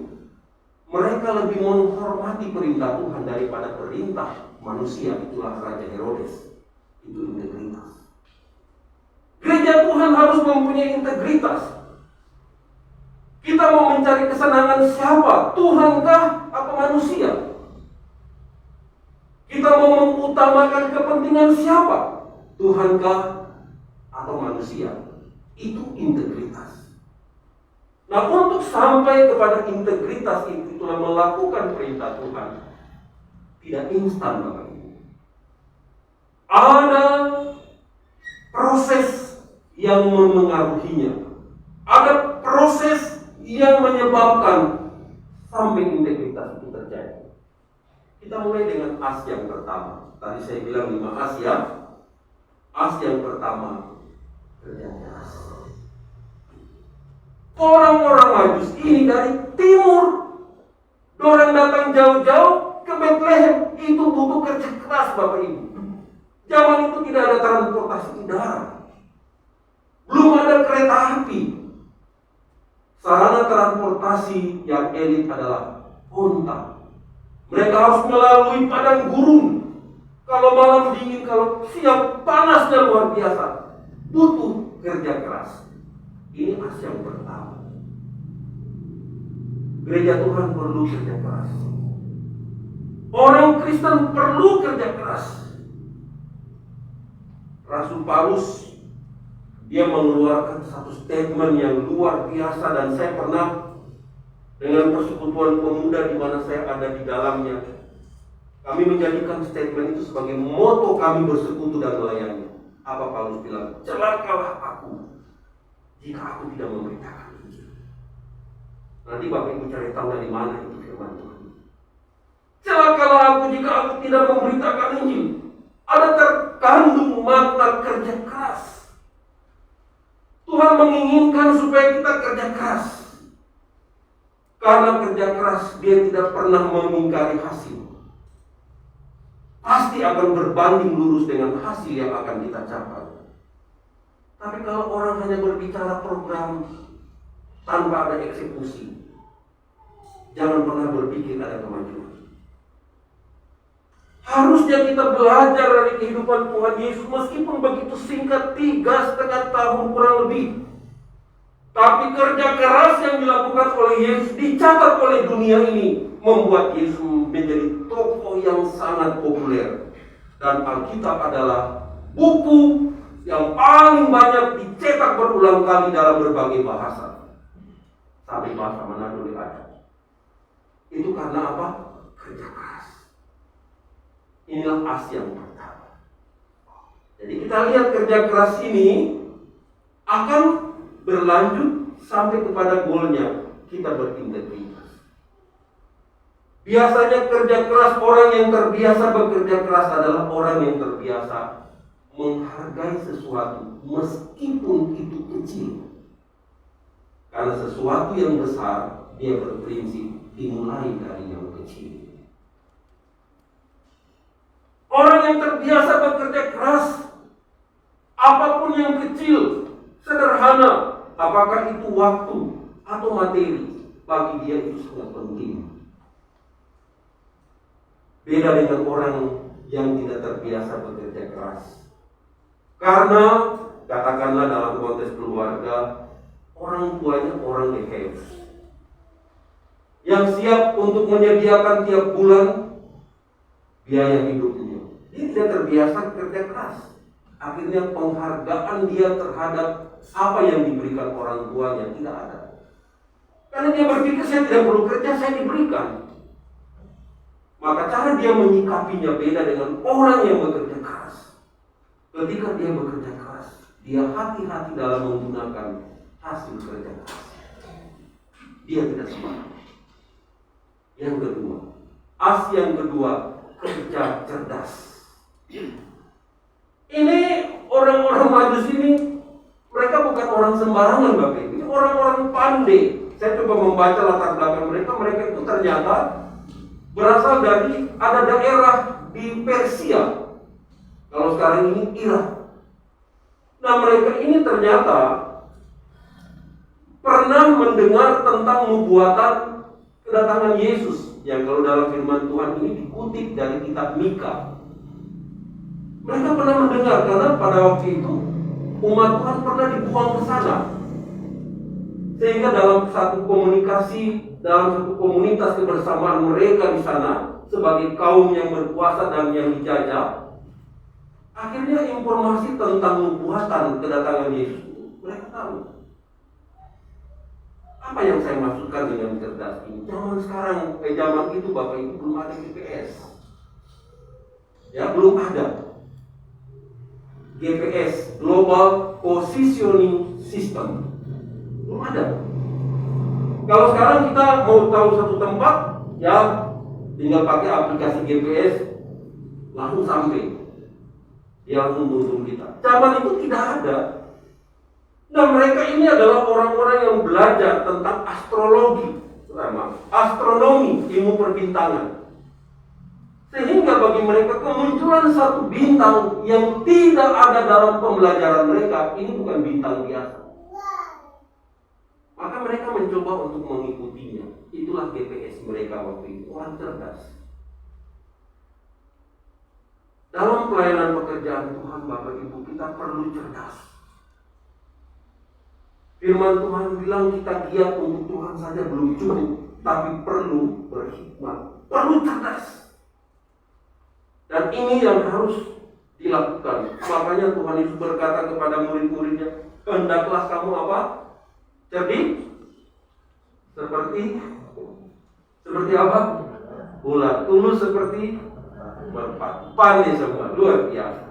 E: Mereka lebih menghormati perintah Tuhan daripada perintah manusia. Itulah Raja Herodes. Itu integritas. Gereja Tuhan harus mempunyai integritas. Kita mau mencari kesenangan siapa? Tuhankah atau manusia? Kita mau mengutamakan kepentingan siapa? Tuhankah atau manusia? Itu integritas. Nah, untuk sampai kepada integritas itu, itulah melakukan perintah Tuhan. Tidak instan, Bapak Ibu. Ada proses yang memengaruhinya. Ada proses yang menyebabkan sampai integritas itu terjadi. Kita mulai dengan as yang pertama. Tadi saya bilang 5 as ya. As yang pertama, kerja keras. Orang-orang Majus ini dari timur, orang datang jauh-jauh ke Bethlehem, itu butuh kerja keras, Bapak Ibu. Zaman itu tidak ada transportasi udara, belum ada kereta api. Sarana transportasi yang elit adalah onta. Mereka harus melalui padang gurun. Kalau malam dingin, kalau siang panasnya luar biasa, butuh kerja keras. Ini as yang pertama. Gereja Tuhan perlu kerja keras. Orang Kristen perlu kerja keras. Rasul Paulus, dia mengeluarkan satu statement yang luar biasa, dan saya pernah dengan persekutuan pemuda di mana saya ada di dalamnya. Kami menjadikan statement itu sebagai moto kami bersekutu dan melayani. Apa Paulus bilang? Celakalah aku jika aku tidak memberitakan Injil. Nanti Bapak Ibu cari tahu dari mana itu firman Tuhan. Celakalah aku jika aku tidak memberitakan Injil. Ada terkandung makna kerja keras. Tuhan menginginkan supaya kita kerja keras. Karena kerja keras dia tidak pernah mengingkari hasil. Pasti akan berbanding lurus dengan hasil yang akan kita capai. Tapi kalau orang hanya berbicara program tanpa ada eksekusi, jangan pernah berpikir ada kemajuan. Harusnya kita belajar dari kehidupan Tuhan Yesus, meskipun begitu singkat, 3,5 tahun kurang lebih. Tapi kerja keras yang dilakukan oleh Yesus, dicatat oleh dunia ini, membuat Yesus menjadi tokoh yang sangat populer. Dan Alkitab adalah buku yang paling banyak dicetak berulang kali dalam berbagai bahasa. Sampai bahasa Manado ada. Itu karena apa? Kerja keras. Inilah as yang pertama. Jadi kita lihat kerja keras ini akan berlanjut sampai kepada goalnya, kita berintegritas. Biasanya kerja keras, orang yang terbiasa bekerja keras adalah orang yang terbiasa menghargai sesuatu meskipun itu kecil. Karena sesuatu yang besar, dia berprinsip dimulai dari yang kecil. Orang yang terbiasa bekerja keras, apapun yang kecil, sederhana, apakah itu waktu atau materi, bagi dia itu sangat penting. Beda dengan orang yang tidak terbiasa bekerja keras. Karena, katakanlah dalam konteks keluarga, orang tuanya orang dekat, yang siap untuk menyediakan tiap bulan biaya hidupnya. Dia tidak terbiasa bekerja keras. Akhirnya penghargaan dia terhadap apa yang diberikan orang tuanya tidak ada. Karena dia berpikir, saya tidak perlu kerja, saya diberikan. Maka cara dia menyikapinya beda dengan orang yang bekerja keras. Ketika dia bekerja keras, dia hati-hati dalam menggunakan hasil kerja keras. Dia tidak sembarangan. Yang kedua, as yang kedua, kerja cerdas. Ini orang-orang Majus ini, mereka bukan orang sembarangan, Bapak Ibu. Ini orang-orang pandai. Saya coba membaca latar belakang mereka. Mereka itu ternyata berasal dari ada daerah di Persia. Kalau sekarang ini Irak. Nah, mereka ini ternyata pernah mendengar tentang nubuatan kedatangan Yesus, yang kalau dalam firman Tuhan ini dikutip dari kitab Mika. Mereka pernah mendengar karena pada waktu itu umat Tuhan pernah dibuang ke sana. Sehingga dalam satu komunikasi, dalam satu komunitas kebersamaan mereka di sana sebagai kaum yang berkuasa dan yang dijajah, akhirnya informasi tentang nubuatan kedatangan Yesus mereka tahu. Apa yang saya maksudkan dengan cerdas ini? Zaman sekarang, zaman itu Bapak Ibu belum ada GPS. Ya, belum ada. GPS, Global Positioning System. Belum ada. Kalau sekarang kita mau tahu satu tempat, ya tinggal pakai aplikasi GPS, langsung sampai. Dia langsung menuntun kita. Zaman itu tidak ada. Nah, mereka ini adalah orang-orang yang belajar tentang astrologi, astronomi, ilmu perbintangan. Sehingga bagi mereka kemunculan satu bintang yang tidak ada dalam pembelajaran mereka, ini bukan bintang biasa. Maka mereka mencoba untuk mengikutinya. Itulah GPS mereka waktu itu, orang cerdas. Dalam pelayanan pekerjaan Tuhan, Bapak Ibu, kita perlu cerdas. Firman Tuhan bilang kita giat untuk Tuhan saja belum cukup, tapi perlu berhikmat, perlu cerdas. Dan ini yang harus dilakukan. Makanya Tuhan Yesus berkata kepada murid-muridnya, hendaklah kamu apa? Cerdik? Seperti apa? Bulan. Tulus seperti merpati. Pandai semua, luar biasa.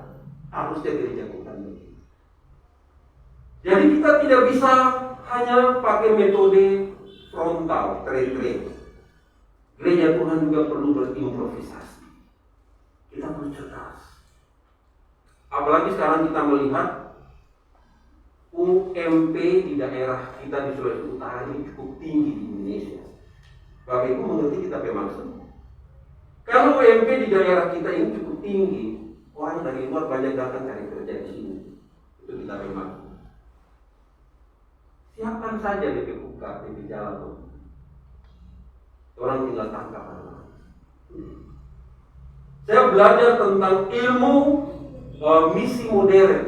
E: Harusnya gereja kita begitu. Jadi kita tidak bisa hanya pakai metode frontal, trade. Gereja Tuhan juga perlu berimprovisasi. Kita perlu cerdas. Apalagi sekarang kita melihat UMP di daerah kita di Sulawesi Utara ini cukup tinggi di Indonesia. Bapak Ibu mengerti kita bermaksud? Kalau UMP di daerah kita ini cukup tinggi, orang dari luar banyak datang cari kerja di sini. Itu kita bermaksud. Siapkan saja DP buka, DP jalan. Orang tinggal tangkap. Saya belajar tentang ilmu misi modern.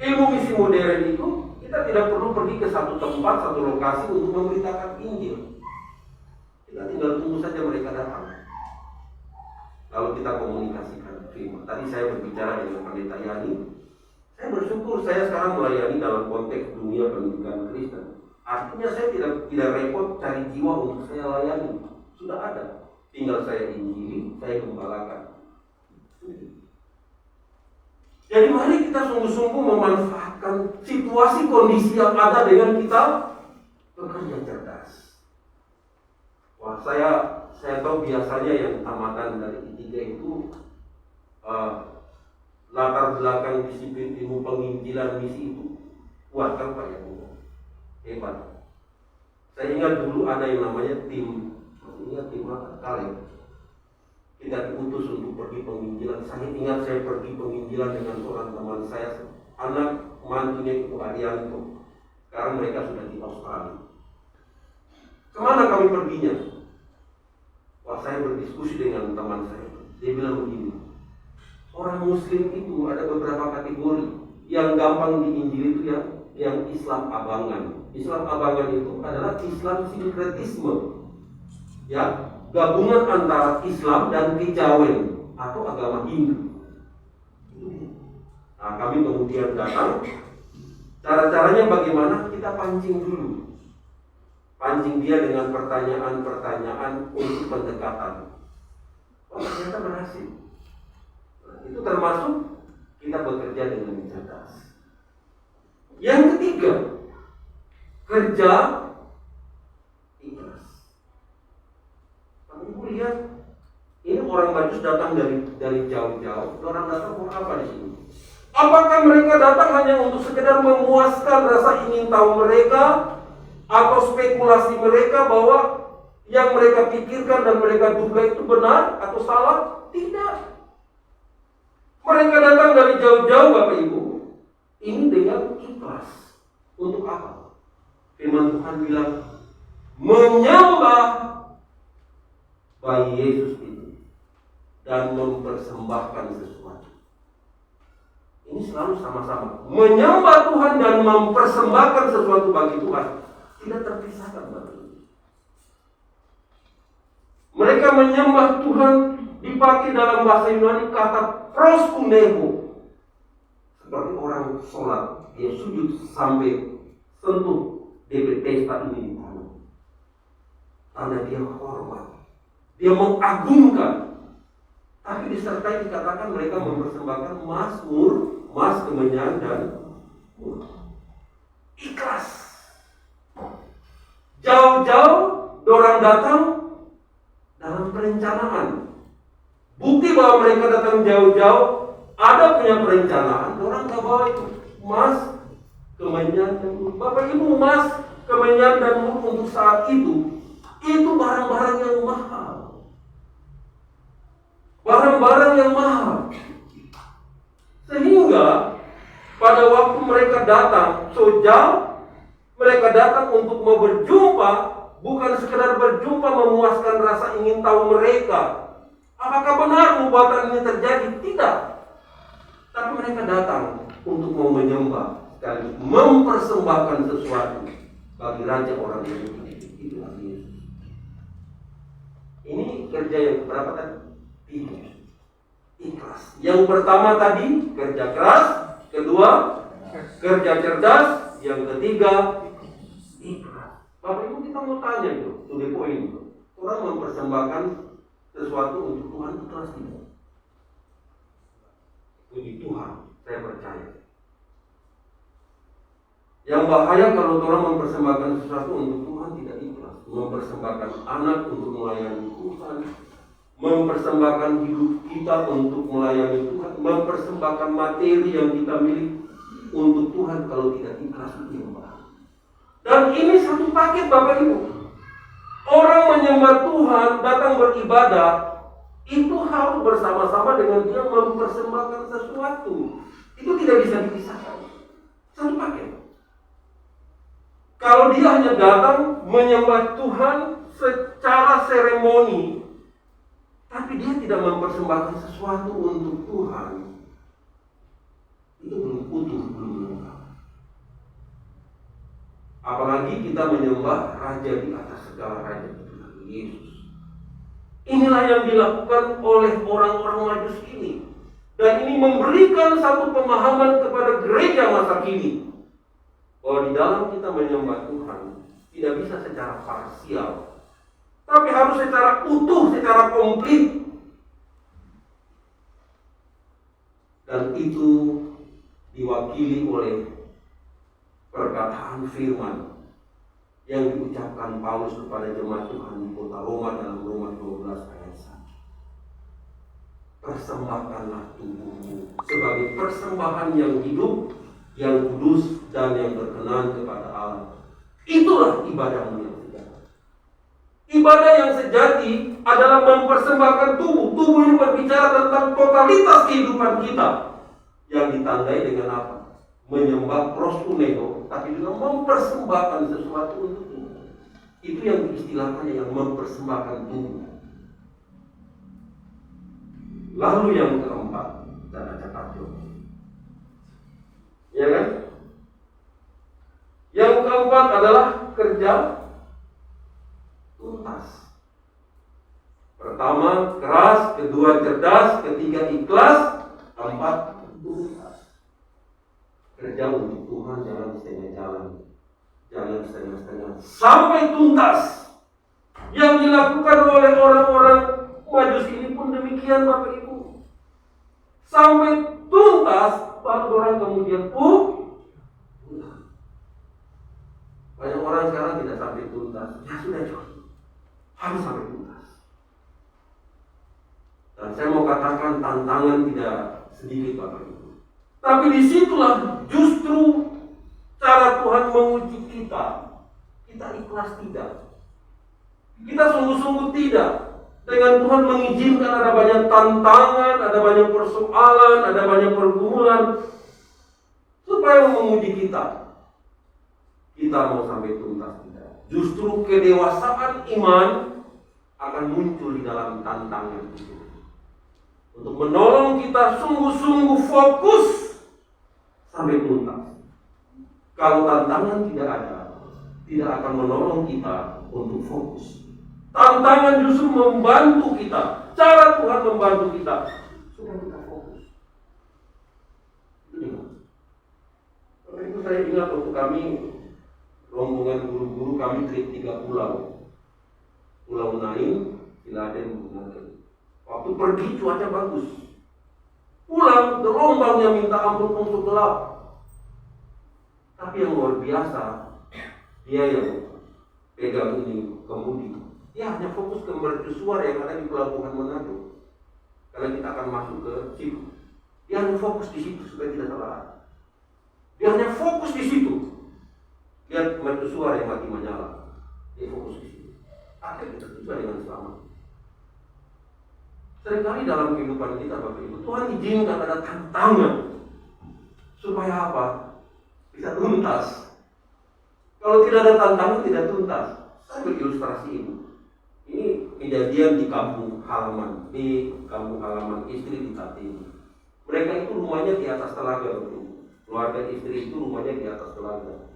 E: Ilmu misi modern itu kita Kita tidak perlu pergi ke satu tempat, satu lokasi untuk memberitakan Injil. Kita tinggal tunggu saja mereka datang. Kalau kita komunikasikan firman. Tadi saya berbicara dengan Pendeta Yani. Saya bersyukur saya sekarang melayani dalam konteks dunia pendidikan Kristen. Artinya saya tidak repot cari jiwa untuk saya layani. Sudah ada. Tinggal saya injili, saya gembalakan. Jadi mari kita sungguh-sungguh memanfaatkan situasi kondisi yang ada dengan kita bekerja cerdas. Wah, saya tahu biasanya yang tamatan dari I3 itu latar belakang disiplin ilmu penginjilan misi itu kuat kan Pak ya, hebat. Saya ingat dulu ada yang namanya tim apa? Kaleb. Kita diutus untuk pergi penginjilan. Saya ingat saya pergi penginjilan dengan seorang teman saya, anak mantunya Ibu Arianto. Sekarang mereka sudah di Australia. Kemana kami perginya? Wah, saya berdiskusi dengan teman saya. Dia bilang begini, orang Muslim itu ada beberapa kategori. Yang gampang diinjil itu yang Islam abangan. Islam abangan itu adalah Islam sinkretisme, ya, gabungan antara Islam dan kejawen atau agama Hindu. Nah, kami kemudian datang. Cara-caranya bagaimana? Kita pancing dulu. Pancing dia dengan pertanyaan-pertanyaan untuk pendekatan. Oh, ternyata berhasil. Nah, itu termasuk kita bekerja dengan cerdas. Yang ketiga, kerja ikhlas. Kamu lihat, ini orang Majus datang dari jauh-jauh. Orang datang mau apa di sini? Apakah mereka datang hanya untuk sekedar memuaskan rasa ingin tahu mereka, atau spekulasi mereka bahwa yang mereka pikirkan dan mereka duga itu benar atau salah? Tidak. Mereka datang dari jauh-jauh, Bapak Ibu. Ini dengan ikhlas. Untuk apa? Firman Tuhan bilang, menyembah bayi Yesus itu dan mempersembahkan sesuatu. Ini selalu sama-sama. Menyembah Tuhan dan mempersembahkan sesuatu bagi Tuhan tidak terpisahkan, Bapak Ibu. Mereka menyembah Tuhan dipakai dalam bahasa Yunani kata proskuneo. Seperti orang sholat, dia sujud sampai sentuh DP pesta ini di tanah. Tanda dia hormat, dia mengagungkan. Tapi disertai dikatakan mereka mempersembahkan mazmur, mas kemenyan dan ikhlas. Jauh-jauh orang datang dalam perencanaan. Bukti bahwa mereka datang jauh-jauh, ada punya perencanaan. Orang gak bawa itu emas, kemenyan dan mur. Bapak Ibu, emas, kemenyan dan mur untuk saat itu barang-barang yang mahal. Barang-barang yang mahal. Sehingga pada waktu mereka datang sejauh, mereka datang untuk mau berjumpa, bukan sekedar berjumpa memuaskan rasa ingin tahu mereka. Apakah benar nubuatan ini terjadi? Tidak. Tapi mereka datang untuk mau menyembah, sekali mempersembahkan sesuatu bagi Raja orang Yahudi. Itulah Yesus. Ini kerja yang berapa tadi? 3. Ikhlas. Yang pertama tadi kerja keras, kedua kerja cerdas, yang ketiga ikhlas. Bapak Ibu, kita mau tanya itu, to the point. Orang mempersembahkan sesuatu untuk Tuhan ikhlas tidak? Puji Tuhan, saya percaya. Yang bahaya kalau orang mempersembahkan sesuatu untuk Tuhan tidak ikhlas. Mempersembahkan anak untuk melayani Tuhan, mempersembahkan hidup kita untuk melayani Tuhan, mempersembahkan materi yang kita miliki untuk Tuhan, kalau tidak ikhlas itu yang bahaya. Dan ini satu paket, Bapak Ibu. Orang menyembah Tuhan, datang beribadah, itu harus bersama-sama dengan dia mempersembahkan sesuatu. Itu tidak bisa dipisahkan. Satu paket. Kalau dia hanya datang menyembah Tuhan secara seremoni, tapi dia tidak mempersembahkan sesuatu untuk Tuhan, itu belum utuh, belum lengkap. Apalagi kita menyembah Raja di atas segala raja, Yesus. Inilah yang dilakukan oleh orang-orang Majus ini. Dan ini memberikan satu pemahaman kepada gereja masa kini, bahwa di dalam kita menyembah Tuhan tidak bisa secara parsial, tapi harus secara utuh, secara komplit. Dan itu diwakili oleh perkataan firman yang diucapkan Paulus kepada jemaat Tuhan di kota Roma dalam Roma 12 ayat 1. Persembahkanlah tubuhmu sebagai persembahan yang hidup, yang kudus, dan yang berkenan kepada Allah. Itulah ibadahmu yang sejati. Ibadah yang sejati adalah mempersembahkan tubuh. Tubuh ini berbicara tentang totalitas kehidupan kita, yang ditandai dengan apa? Menyembah proskuneo, tapi juga mempersembahkan sesuatu untuk Tuhan. Itu yang diistilahkan yang mempersembahkan tubuh. Lalu yang keempat, kita catat dulu. Ya kan? Yang keempat adalah kerja tuntas. Pertama, keras. Kedua, cerdas. Ketiga, ikhlas. Keempat, tuntas. Kerja untuk Tuhan, jangan setengah jalan, jangan setengah-setengah, sampai tuntas. Yang dilakukan oleh orang-orang Majus ini pun demikian, Bapak Ibu. Sampai tuntas, baru orang kemudian pulang. Banyak orang sekarang tidak sampai tuntas. Ya sudah cukup, harus sampai tuntas. Dan saya mau katakan tantangan tidak sedikit, Bapak Ibu. Tapi disitulah justru cara Tuhan menguji kita. Kita ikhlas tidak. Kita sungguh-sungguh tidak. Dengan Tuhan mengizinkan ada banyak tantangan, ada banyak persoalan, ada banyak pergumulan, supaya menguji kita. Kita mau sampai tuntas tidak. Justru kedewasaan iman akan muncul di dalam tantangan itu. Untuk menolong kita sungguh-sungguh fokus sampai tuntas. Kalau tantangan tidak ada, tidak akan menolong kita untuk fokus. Tantangan justru membantu kita. Cara Tuhan membantu kita supaya kita fokus. Karena itu saya ingat waktu kami rombongan guru-guru kami trip 3 pulau. Pulau Nain, Siladen, Bungadan. Waktu pergi cuaca bagus. Pulang gelombangnya minta ampun untuk gelap. Tapi yang luar biasa, dia yang pegang ini kemudi. Dia hanya fokus ke mercusuar yang ada di pelabuhan Manado. Karena kita akan masuk ke situ. Dia hanya fokus di situ supaya tidak salah. Dia hanya fokus di situ. Lihat mercusuar yang mati menyala. Dia fokus di situ. Akhirnya kita tiba dengan selamat. Seringkali dalam kehidupan kita, Bapak Ibu, Tuhan izinkan ada tantangan supaya apa? Bisa tuntas. Kalau tidak ada tantangan, tidak tuntas. Saya berilustrasi ini. Ini kejadian di kampung halaman, istri di Tatini. Mereka itu rumahnya di atas telaga, keluarga istri itu rumahnya di atas telaga.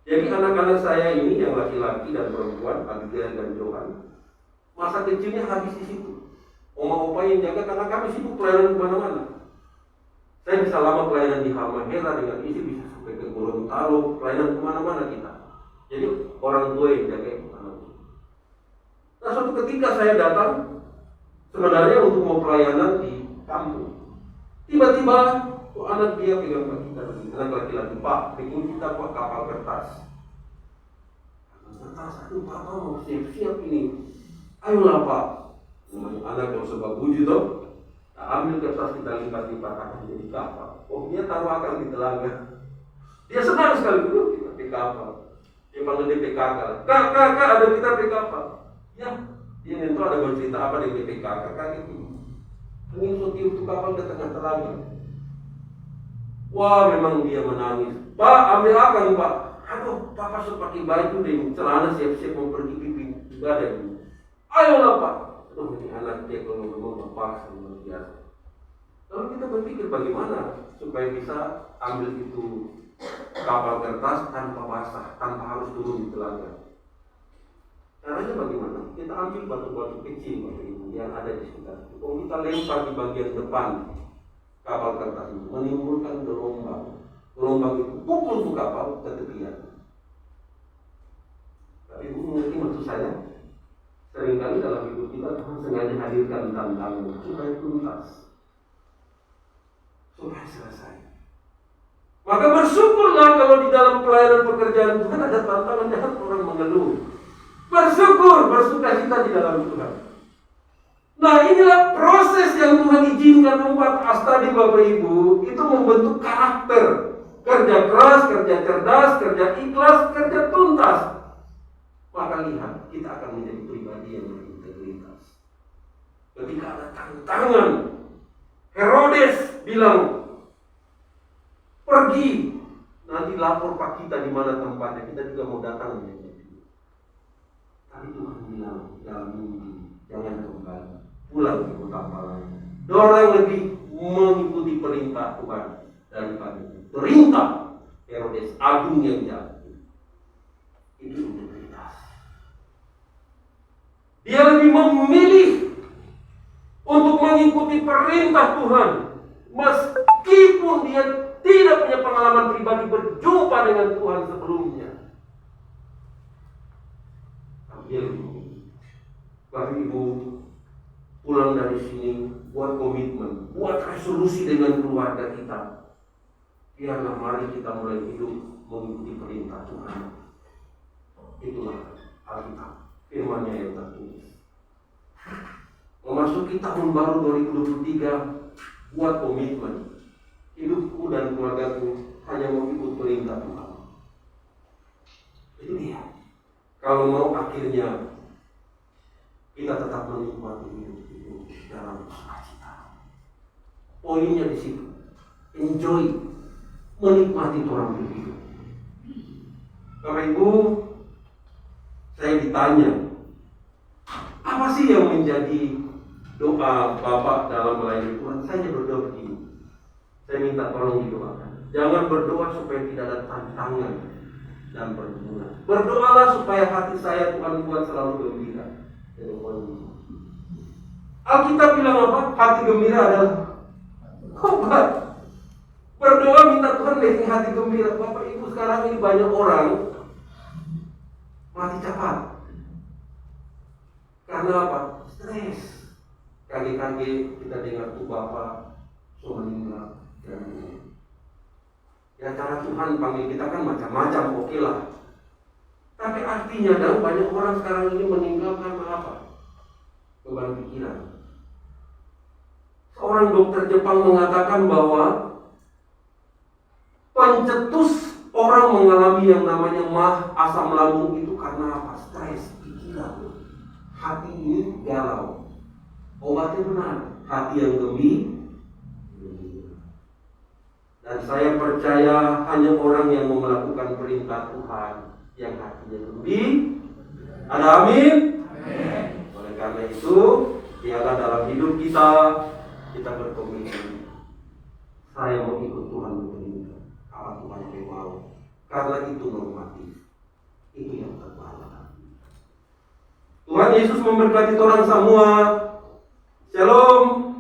E: Jadi anak-anak saya ini yang laki-laki dan perempuan, Abigail dan Johan, masa kecilnya habis di situ. Oma opa yang jaga karena kami sibuk pelayanan kemana-mana. Saya bisa lama pelayanan di Halmahera dengan istri, bisa sampai ke Gorontalo, pelayanan kemana-mana kita. Jadi orang tua yang jaga anak. Nah suatu ketika saya datang sebenarnya untuk mau pelayanan di kampung. Tiba-tiba anak dia pegang kita, anak laki-laki, Pak, bikin kita buat kapal kertas. Kertas, aduh Papa mau siap-siap ini. Ayolah Pak. Anak yang sebab buju tuh, ambil kertas kita lipat-lipat akan jadi kapal. Oh dia taruh akan di telaga. Dia senang sekali dulu kita di kapal. Dia panggil DP kakak. Kak, ada kita di kapal. Ya, dia itu ada bercerita apa di DP kakak itu. Ini suatu itu kapal di tengah telaga. Wah memang dia menangis. Pak, ambil akan Pak. Aduh, Papa seperti baju deh, celana siap-siap mau pergi pimpin ibadah ini. Ayolah Pak. Oh, ini anak dia kalau ngomong apa luar biasa. Lalu kita berpikir bagaimana supaya bisa ambil itu kapal kertas tanpa basah, tanpa harus turun di telaga. Caranya bagaimana? Kita ambil batu-batu kecil Bapak Ibu yang ada di sekitar itu. Kalau kita lempar di bagian depan kapal kertas itu, menimbulkan gelombang. Gelombang itu pukul tuh kapal ke tepian. Tapi Ibu mengerti maksud saya? Seringkali dalam hidup kita Tuhan sengaja hadirkan tantangan supaya tuntas, supaya selesai. Maka bersyukurlah kalau di dalam pelayanan pekerjaan Tuhan ada tantangan, jangan orang mengeluh. Bersyukur, bersukacita di dalam Tuhan. Nah, inilah proses yang Tuhan izinkan membuat tadi Bapak Ibu, itu membentuk karakter. Kerja keras, kerja cerdas, kerja ikhlas, kerja tuntas. Maka lihat, kita akan menjadi pribadi yang berintegritas. Ketika ada tantangan, Herodes bilang, pergi, nanti lapor Pak kita di mana tempatnya, kita juga mau datang menjadi. Tapi Tuhan bilang dalam mimpi, jangan kembali, pulang ke kota lain. Dorang lebih mengikuti perintah Tuhan daripada perintah Herodes agung yang jahat. Itu integritas. Dia lebih memilih untuk mengikuti perintah Tuhan, meskipun dia tidak punya pengalaman pribadi berjumpa dengan Tuhan sebelumnya. Dia lebih memilih. Bapak Ibu, pulang dari sini, buat komitmen, buat resolusi dengan keluarga kita. Biarlah mari kita mulai hidup mengikuti perintah Tuhan. Itulah Alkitab, firman-Nya yang tertulis. Memasuki tahun baru 2023, buat komitmen. Hidupku dan keluargaku hanya mengikut perintah Tuhan. Itu dia. Kalau mau akhirnya kita tetap menikmati hidup itu dalam sukacita. Poinnya di situ. Enjoy, menikmati orang hidup. Bapak Ibu, saya ditanya, apa sih yang menjadi doa Bapak dalam melayani Tuhan? Saya berdoa begini. Saya minta tolong didoakan. Jangan berdoa supaya tidak ada tantangan dan pergumulan. Berdoalah supaya hati saya Tuhan buat selalu gembira. Alkitab bilang apa? Hati gembira adalah obat. Berdoa minta Tuhan bikin hati gembira. Bapak Ibu, sekarang ini banyak orang mati cepat. Karena apa? Stres. Kaki-kaki kita dengar tuh Bapak so meninggal. Ya cara Tuhan panggil kita kan macam-macam, oke lah. Tapi artinya dan banyak orang sekarang ini meninggalkan apa? Beban pikiran. Seorang dokter Jepang mengatakan bahwa pencetus orang mengalami yang namanya asam lambung itu karena apa? Stres, pikiran. Hati ini galau. Obatnya benar, hati yang gembira. Dan saya percaya hanya orang yang mau melakukan perintah Tuhan yang hatinya gembira. Ada amin? Amin. Oleh karena itu, biarlah dalam hidup kita berkomitmen. Saya mau ikut Tuhan berperintah. Apa Tuhan yang mau? Karena itu normatif. Itu yang terbaik. Tuhan Yesus memberkati orang semua. Shalom.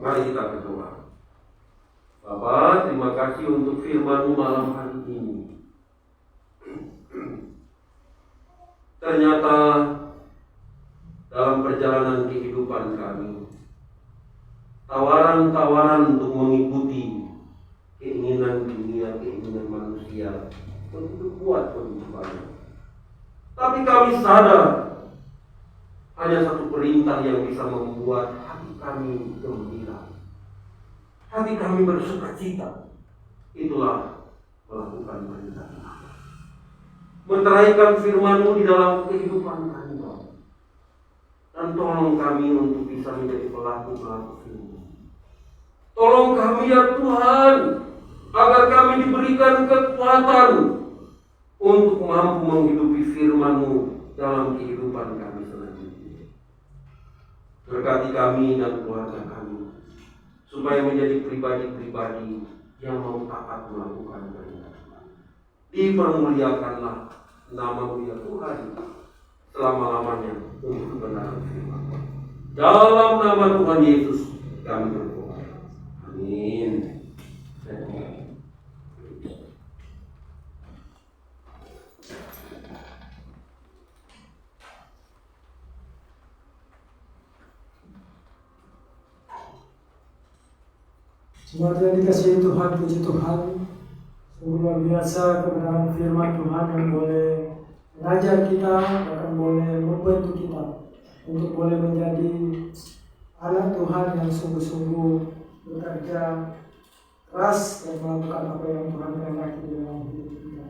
E: Mari kita berdoa. Bapak, terima kasih untuk firman-Mu malam hari ini. Ternyata dalam perjalanan kehidupan kami, tawaran-tawaran untuk mengikuti keinginan dunia, keinginan manusia begitu kuat, begitu banyak. Tapi kami sadar hanya satu perintah yang bisa membuat hati kami gembira, hati kami bersukacita. Itulah melakukan perintah Tuhan, meneraikan firman-Mu di dalam kehidupan kami. Dan tolong kami untuk bisa menjadi pelaku-pelaku firman. Tolong kami ya Tuhan, agar kami diberikan kekuatan untuk mampu menghidupi firman-Mu dalam kehidupan kami selanjutnya. Berkati kami dan keluarga kami, supaya menjadi pribadi-pribadi yang mau taat melakukan perintah Tuhan. Dipermuliakanlah nama-Mu ya Tuhan selama-lamanya untuk kebenaran firman. Dalam nama Tuhan Yesus kami berdoa. Amin.
B: Jemaat yang dikasihi Tuhan, puji Tuhan. Sungguh luar biasa kebenaran firman Tuhan yang boleh mengajar kita, bahkan boleh membantu kita untuk boleh menjadi anak Tuhan yang sungguh-sungguh bekerja keras dan melakukan apa yang Tuhan kehendaki dalam hidup kita.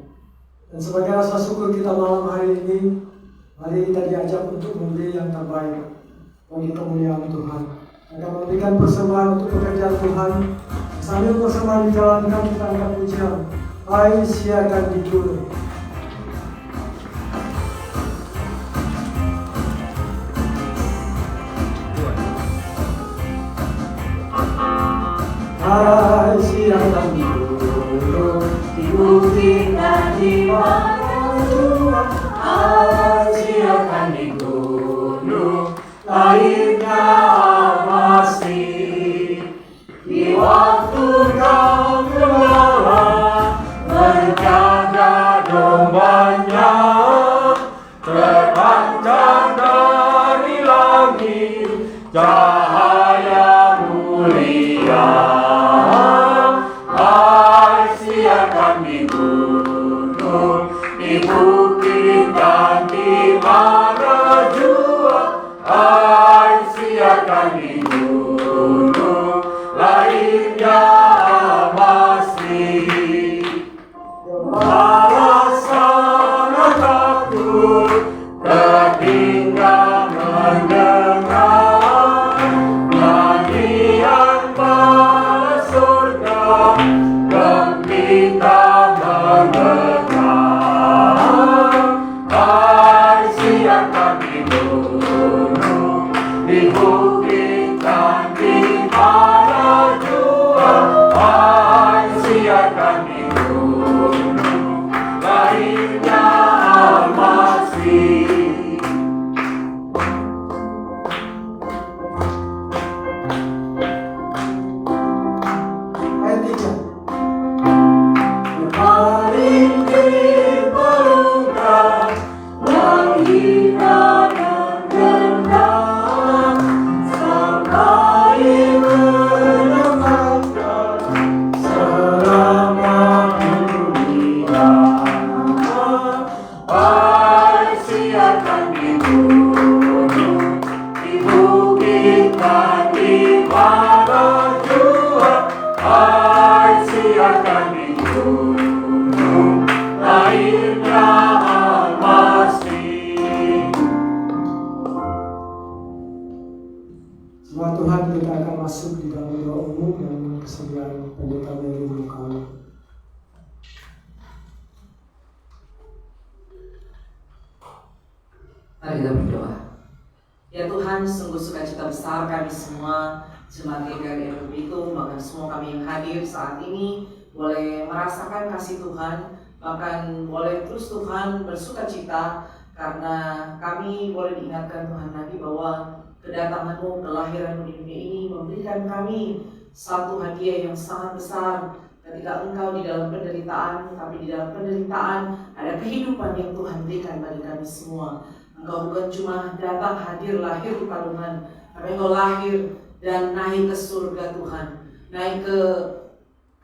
B: Dan sebagai rasa syukur kita malam hari ini, mari kita diajak untuk memberi yang terbaik bagi kemuliaan Tuhan. Akan memberikan persembahan untuk pekerjaan Tuhan. Sambil persembahan dijalankan, kita angkat pujian. Hai siakan di gunung. Hai siakan di gunung, di bukit dan di padang. Hai siakan di gunung, lahirnya Al-Masih. Di waktu kau gembala menjaga dombanya, terpancar dari langit cahaya mulia. Hai siakan di gunung, di bukit dan di mana jua. Hai siakan di gunung, lahirnya Al-Masih. Malah sangat takut ketika mendengar nyanyian bala surga gembira mendengar. Hai siakan di gunung, di bukit dan di mana jua. Hai siakan di gunung, lahirnya Al-Masih. Ayat 3. Paling diperlukan menghina dan dendam sampai menempatkan selama dunia. Hai siakan di gunung, di bukit dan di mana jua. Hai siakan di gunung, lahirnya Al-Masih. Jemaat Tuhan, kita akan masuk di dalam doa umum yang kesediaan pendeta Mary Mukali.
F: Mari kita berdoa. Ya Tuhan, sungguh sukacita besar kami semua, jemaat GKI Bitung, bahkan semua kami yang hadir saat ini boleh merasakan kasih Tuhan, bahkan boleh terus Tuhan bersukacita karena kami boleh diingatkan Tuhan lagi bahwa kedatangan-Mu, kelahiran-Mu di dunia ini memberikan kami satu hadiah yang sangat besar. Ketika Engkau di dalam penderitaan, tapi di dalam penderitaan ada kehidupan yang Tuhan berikan bagi kami semua. Engkau bukan cuma datang hadir lahir di palungan, tapi Engkau lahir dan naik ke surga Tuhan, naik ke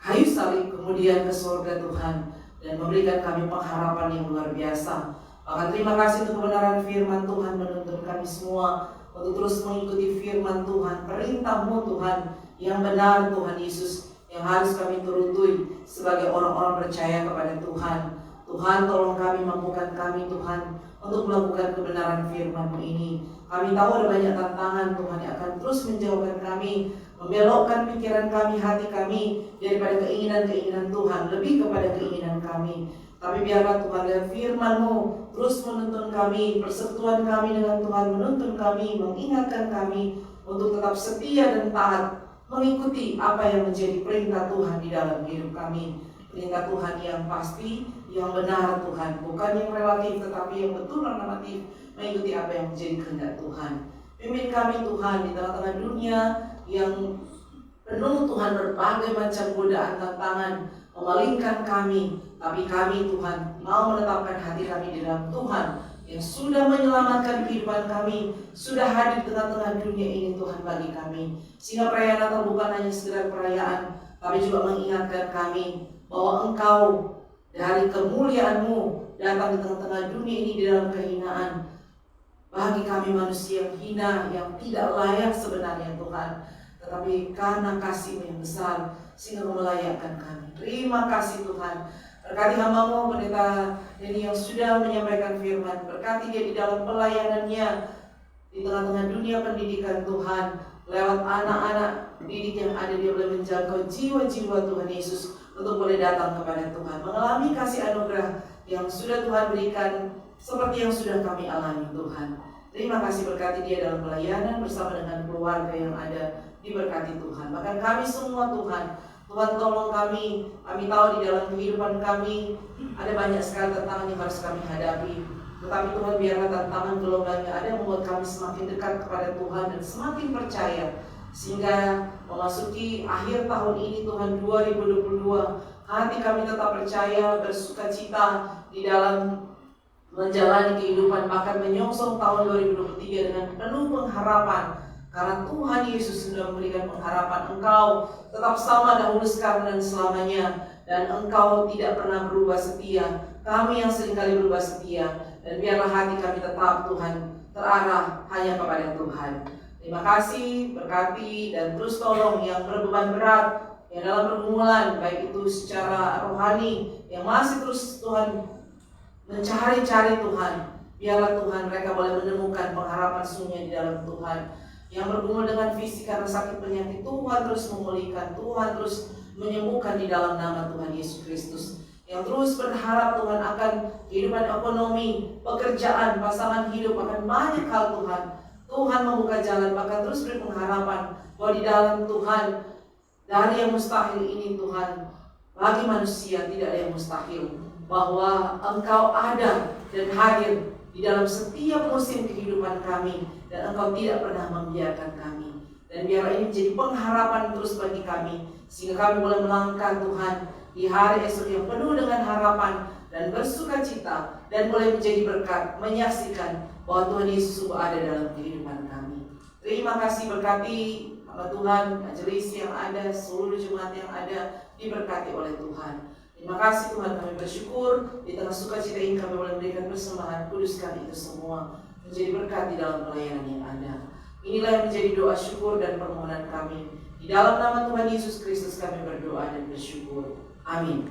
F: kayu salib, kemudian ke surga Tuhan, dan memberikan kami pengharapan yang luar biasa. Bahkan terima kasih untuk kebenaran firman Tuhan menuntun kami semua untuk terus mengikuti firman Tuhan, perintah-Mu Tuhan yang benar Tuhan Yesus, yang harus kami turuti sebagai orang-orang percaya kepada Tuhan. Tuhan, tolong kami, mampukan kami Tuhan untuk melakukan kebenaran firman-Mu ini. Kami tahu ada banyak tantangan Tuhan yang akan terus menjauhkan kami, membelokkan pikiran kami, hati kami daripada keinginan-keinginan Tuhan, lebih kepada keinginan kami. Tapi biarlah Tuhan dan firman-Mu terus menuntun kami, persekutuan kami dengan Tuhan menuntun kami, mengingatkan kami untuk tetap setia dan taat mengikuti apa yang menjadi perintah Tuhan di dalam hidup kami. Perintah Tuhan yang pasti, yang benar Tuhan, bukan yang relatif tetapi yang betul dan normatif, mengikuti apa yang menjadi kehendak Tuhan. Pimpin kami Tuhan di tengah-tengah dunia yang penuh Tuhan berbagai macam godaan tantangan memalingkan kami, tapi kami Tuhan mau menetapkan hati kami di dalam Tuhan yang sudah menyelamatkan kehidupan kami, sudah hadir di tengah-tengah dunia ini Tuhan bagi kami. Sehingga perayaan Natal bukan hanya sekedar perayaan, tapi juga mengingatkan kami bahwa Engkau dari kemuliaan-Mu datang di tengah-tengah dunia ini di dalam kehinaan. Bagi kami manusia yang hina, yang tidak layak sebenarnya Tuhan, tetapi karena kasih-Mu yang besar sehingga melayakkan kami. Terima kasih Tuhan. Berkati hamba-Mu Pendeta Denny yang sudah menyampaikan firman. Berkati dia di dalam pelayanannya di tengah-tengah dunia pendidikan Tuhan. Lewat anak-anak didik yang ada, dia boleh menjangkau jiwa-jiwa Tuhan Yesus untuk boleh datang kepada Tuhan, mengalami kasih anugerah yang sudah Tuhan berikan seperti yang sudah kami alami Tuhan. Terima kasih, berkati dia dalam pelayanan bersama dengan keluarga yang ada, diberkati Tuhan. Bahkan kami semua Tuhan, Tuhan tolong kami tahu di dalam kehidupan kami ada banyak sekali tantangan yang harus kami hadapi. Tetapi Tuhan, biarlah tantangan gelombangnya ada membuat kami semakin dekat kepada Tuhan dan semakin percaya. Sehingga memasuki akhir tahun ini Tuhan 2022, hati kami tetap percaya, bersukacita di dalam menjalani kehidupan, bahkan menyongsong tahun 2023 dengan penuh pengharapan. Karena Tuhan Yesus sudah memberikan pengharapan, Engkau tetap sama dahulu, sekarang dan selamanya. Dan Engkau tidak pernah berubah setia. Kami yang seringkali berubah setia. Dan biarlah hati kami tetap Tuhan terarah hanya kepada Tuhan. Terima kasih, berkati dan terus tolong yang berbeban berat, yang dalam pergumulan, baik itu secara rohani, yang masih terus Tuhan mencari-cari Tuhan. Biarlah Tuhan mereka boleh menemukan pengharapan sungguhnya di dalam Tuhan. Yang bergumul dengan fisik karena sakit penyakit, Tuhan terus memulihkan, Tuhan terus menyembuhkan di dalam nama Tuhan Yesus Kristus. Yang terus berharap Tuhan akan kehidupan ekonomi, pekerjaan, pasangan hidup, akan banyak hal Tuhan. Tuhan membuka jalan, bahkan terus beri pengharapan bahwa di dalam Tuhan, dari yang mustahil ini Tuhan, bagi manusia tidak ada yang mustahil. Bahwa Engkau ada dan hadir di dalam setiap musim kehidupan kami, dan Engkau tidak pernah membiarkan kami. Dan biar ini menjadi pengharapan terus bagi kami, sehingga kami boleh melangkah Tuhan di hari esok yang penuh dengan harapan dan bersukacita, dan boleh menjadi berkat, menyaksikan bahwa Tuhan Yesus sungguh ada dalam kehidupan kami. Terima kasih, berkati hamba Tuhan, majelis yang ada, seluruh jemaat yang ada, diberkati oleh Tuhan. Terima kasih Tuhan, kami bersyukur di tengah sukacita ini kami boleh memberikan persembahan, kuduskan itu semua menjadi berkat di dalam pelayanan yang ada. Inilah yang menjadi doa syukur dan permohonan kami. Di dalam nama Tuhan Yesus Kristus kami berdoa dan bersyukur. Amin.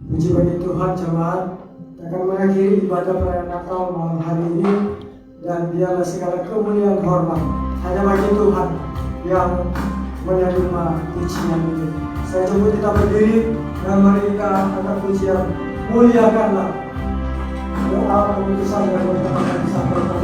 B: Puji bagi Tuhan, jemaat akan mengakhiri ibadah perayaan Natal malam hari ini, dan biarlah segala kemuliaan hormat hanya bagi Tuhan yang menerima pujian ini. Saya coba kita berdiri dan mari kita angkat pujian, muliakanlah. Doa pemutusan yang kita akan disampaikan.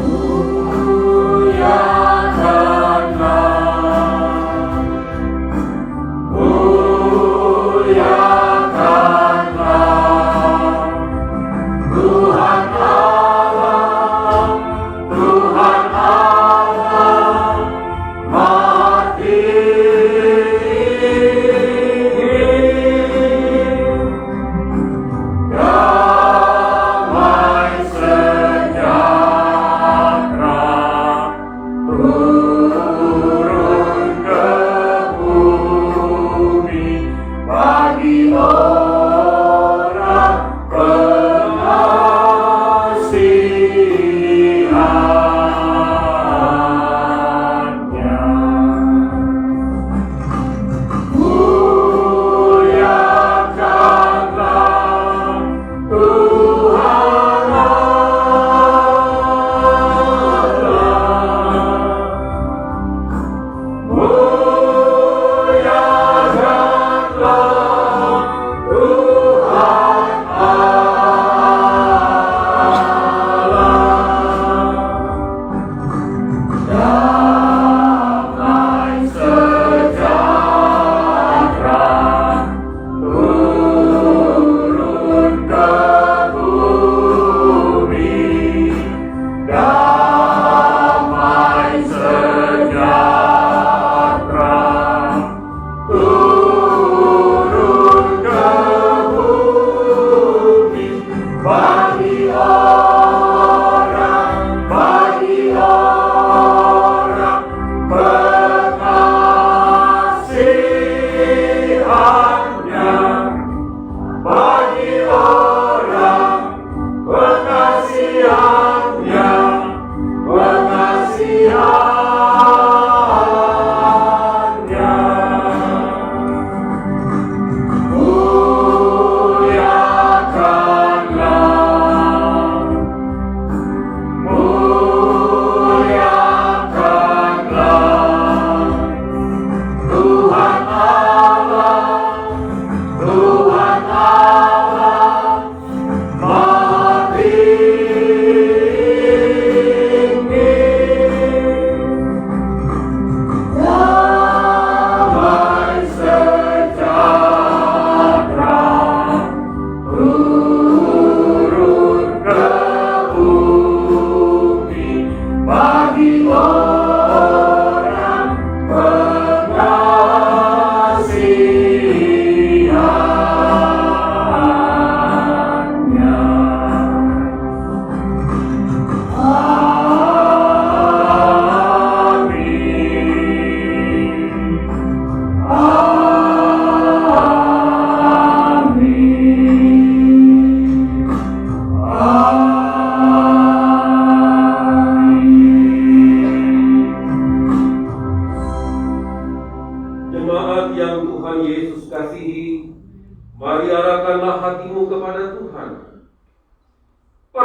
D: Damai sejahtera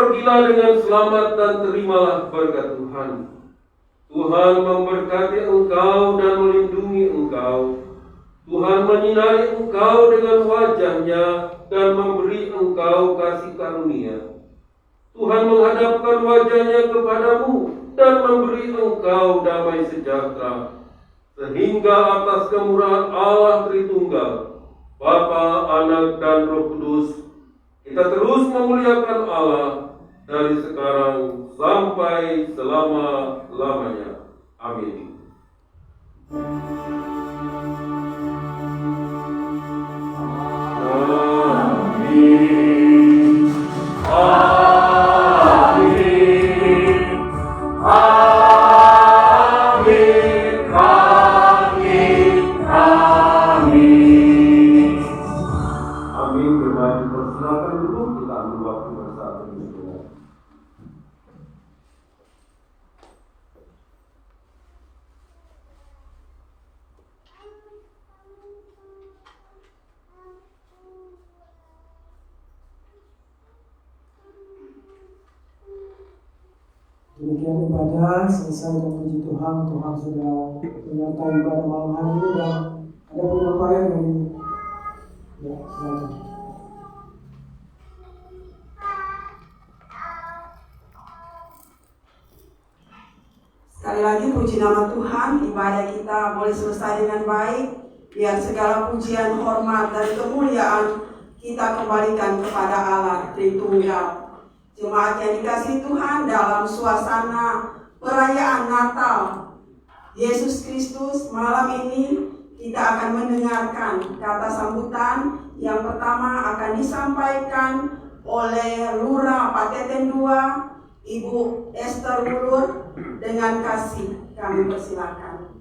E: pergilah dengan selamat dan terimalah berkat Tuhan. Tuhan memberkati engkau dan melindungi engkau. Tuhan menyinari engkau dengan wajah-Nya dan memberi engkau kasih karunia. Tuhan menghadapkan wajah-Nya kepadamu dan memberi engkau damai sejahtera. Sehingga atas kemurahan Allah Tritunggal, Bapa, Anak, dan Roh Kudus, kita terus memuliakan Allah dari sekarang sampai selama-lamanya. Amin.
D: Amin. Amin. Amin. Amin. Amin.
E: Amin. Kembali persilakan dulu, kita ambil waktu bersatu di sini.
B: Demikian ibadah selesai dan puji Tuhan, Tuhan sudah menyertai ibadah malam hari ini dan ada penyampaian dari silakan.
A: Sekali lagi puji nama Tuhan, ibadah kita boleh selesai dengan baik. Biar segala pujian, hormat, dan kemuliaan kita kembalikan kepada Allah Tritunggal. Jemaat yang dikasihi Tuhan, dalam suasana perayaan Natal Yesus Kristus, malam ini kita akan mendengarkan kata sambutan yang pertama akan disampaikan oleh Lurah Pateten II, Ibu Esther Wulur. Dengan kasih kami persilakan.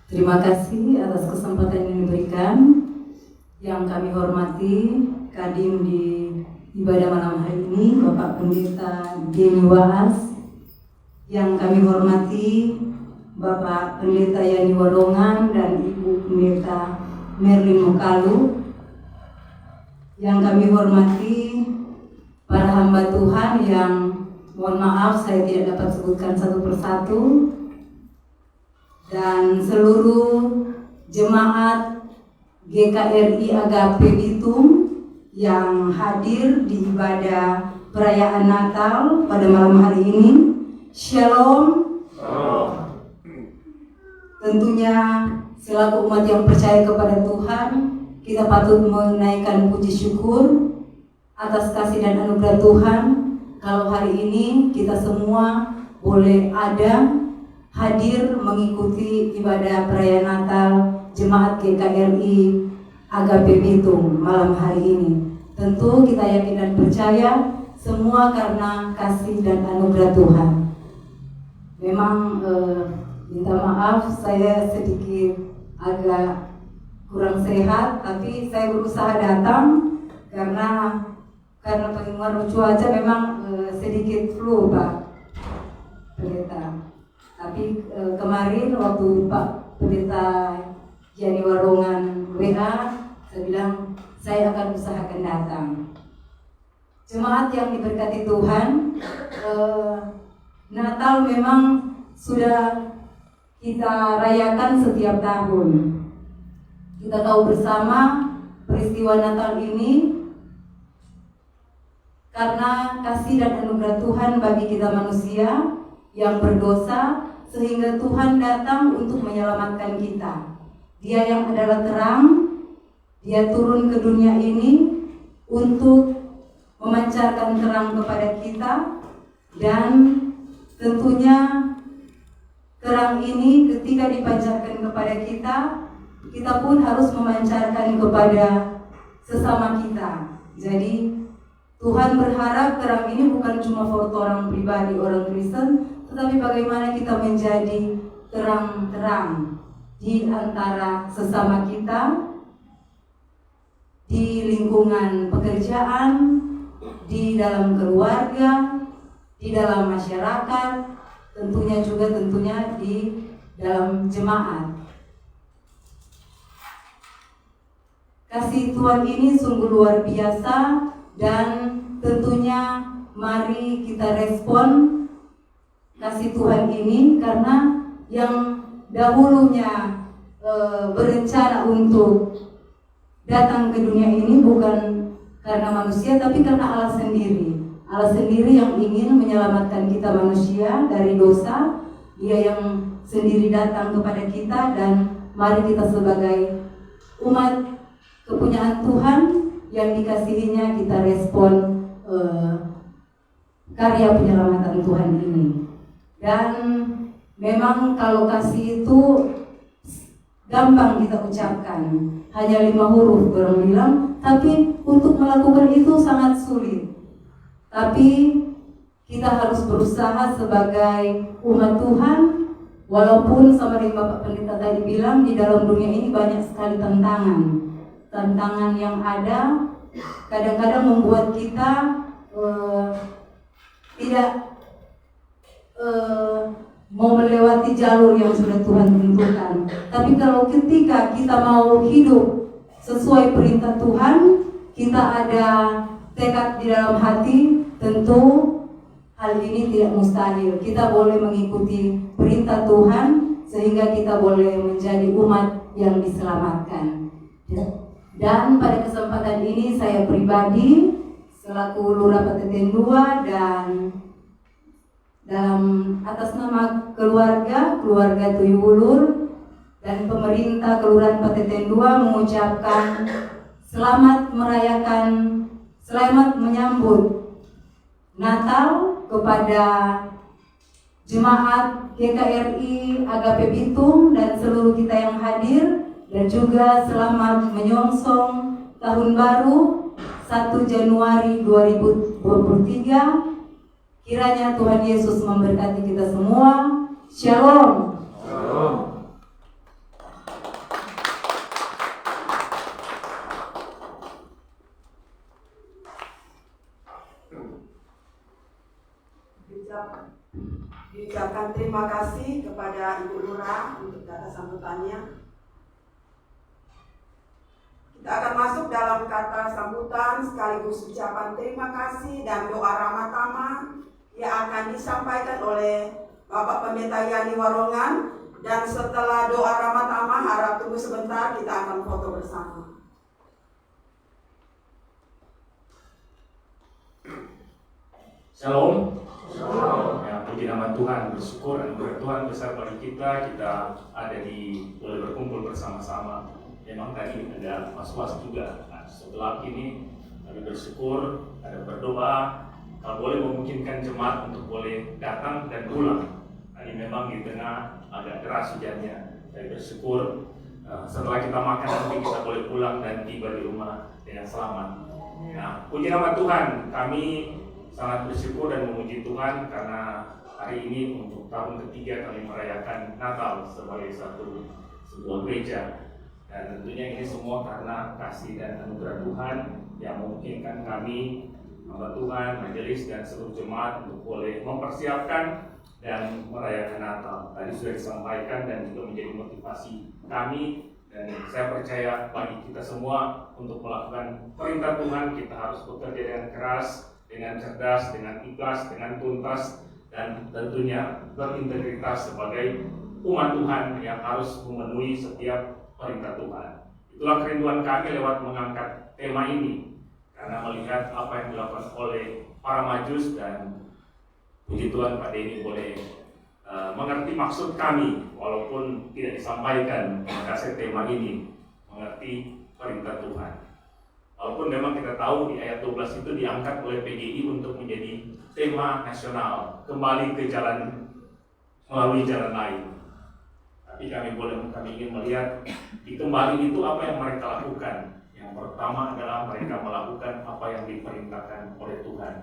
G: Terima kasih atas kesempatan yang diberikan. Yang kami hormati Kadim di ibadah malam hari ini, Bapak Pendeta Denny Waas. Yang kami hormati Bapak Pendeta Yani Warongan dan Ibu Pendeta Merlin Mokalu. Yang kami hormati para hamba Tuhan yang mohon maaf saya tidak dapat sebutkan satu persatu, dan seluruh jemaat GKRI Agape Bitung yang hadir di ibadah perayaan Natal pada malam hari ini. Shalom. Tentunya selaku umat yang percaya kepada Tuhan, kita patut menaikkan puji syukur atas kasih dan anugerah Tuhan. Kalau hari ini kita semua boleh ada hadir mengikuti ibadah perayaan Natal Jemaat GKRI Agape Bitung malam hari ini. Tentu kita yakin dan percaya semua karena kasih dan anugerah Tuhan. Memang minta maaf saya sedikit agak kurang sehat, tapi saya berusaha datang karena pengaruh cuaca memang sedikit flu Pak Pendeta. Tapi kemarin waktu Pak Pendeta Yani Warongan WA, saya bilang saya akan usahakan datang. Jemaat yang diberkati Tuhan, Natal memang sudah kita rayakan setiap tahun. Kita tahu bersama peristiwa Natal ini karena kasih dan anugerah Tuhan bagi kita manusia yang berdosa, sehingga Tuhan datang untuk menyelamatkan kita. Dia yang adalah terang, Dia turun ke dunia ini untuk memancarkan terang kepada kita, dan tentunya terang ini ketika dipancarkan kepada kita, kita pun harus memancarkan kepada sesama kita. Jadi Tuhan berharap terang ini bukan cuma foto orang pribadi, orang Kristen, tetapi bagaimana kita menjadi terang-terang di antara sesama kita, di lingkungan pekerjaan, di dalam keluarga, di dalam masyarakat, tentunya di dalam jemaat. Kasih Tuhan ini sungguh luar biasa, dan tentunya mari kita respon kasih Tuhan ini, karena yang dahulunya berencana untuk datang ke dunia ini bukan karena manusia, tapi karena Allah sendiri. Allah sendiri yang ingin menyelamatkan kita manusia dari dosa. Dia yang sendiri datang kepada kita, dan mari kita sebagai umat kepunyaan Tuhan yang dikasihinya, kita respon karya penyelamatan Tuhan ini. Dan memang kalau kasih itu gampang kita ucapkan, hanya 5 huruf orang bilang, tapi untuk melakukan itu sangat sulit. Tapi kita harus berusaha sebagai umat Tuhan, walaupun sama dengan Bapak Pendeta tadi bilang, di dalam dunia ini banyak sekali tantangan yang ada, kadang-kadang membuat kita tidak mau melewati jalur yang sudah Tuhan tentukan. Tapi kalau ketika kita mau hidup sesuai perintah Tuhan, kita ada tekad di dalam hati, tentu hal ini tidak mustahil. Kita boleh mengikuti perintah Tuhan sehingga kita boleh menjadi umat yang diselamatkan. Dan pada kesempatan ini saya pribadi selaku Lurah Pateten 2 dan dalam atas nama keluarga Tuyulur dan pemerintah Kelurahan Pateten 2 mengucapkan selamat menyambut Natal kepada jemaat GKRI Agape Bitung dan seluruh kita yang hadir, dan juga selamat menyongsong tahun baru 1 Januari 2023. Kiranya Tuhan Yesus memberkati kita semua. Shalom.
D: Shalom.
A: Diucapkan terima kasih kepada Ibu Lurah untuk kata sambutannya. Kita akan masuk dalam kata sambutan sekaligus ucapan terima kasih dan doa ramah tamah yang akan disampaikan oleh Bapak Pendeta Yani Warongan. Dan setelah doa ramah tamah, harap tunggu sebentar, kita akan foto bersama.
C: Shalom. Ya, puji nama Tuhan, bersyukur anugerah Tuhan besar bagi kita ada boleh berkumpul bersama-sama. Memang tadi ada was-was juga. Nah, setelah ini kami bersyukur, ada berdoa, kalau boleh memungkinkan jemaat untuk boleh datang dan pulang. Tadi memang di tengah agak deras hujannya. Saya bersyukur setelah kita makan nanti kita boleh pulang dan tiba di rumah dengan selamat. Nah, puji nama Tuhan, kami sangat bersyukur dan memuji Tuhan karena hari ini untuk tahun ketiga kami merayakan Natal sebagai sebuah gereja. Dan tentunya ini semua karena kasih dan anugerah Tuhan yang memungkinkan kami, hamba Tuhan, majelis dan seluruh jemaat untuk boleh mempersiapkan dan merayakan Natal. Tadi sudah disampaikan dan juga menjadi motivasi kami, dan saya percaya bagi kita semua untuk melakukan perintah Tuhan, kita harus bekerja dengan keras, dengan cerdas, dengan ikhlas, dengan tuntas, dan tentunya berintegritas sebagai umat Tuhan yang harus memenuhi setiap perintah Tuhan. Itulah kerinduan kami lewat mengangkat tema ini, karena melihat apa yang dilakukan oleh para majus, dan puji Tuhan pada ini boleh mengerti maksud kami walaupun tidak disampaikan kasih tema ini, mengerti perintah Tuhan. Walaupun memang kita tahu di ayat 12 itu diangkat oleh PGI untuk menjadi tema nasional, kembali ke jalan melalui jalan lain. Tapi kami ingin melihat di kembali itu apa yang mereka lakukan. Yang pertama adalah mereka melakukan apa yang diperintahkan oleh Tuhan.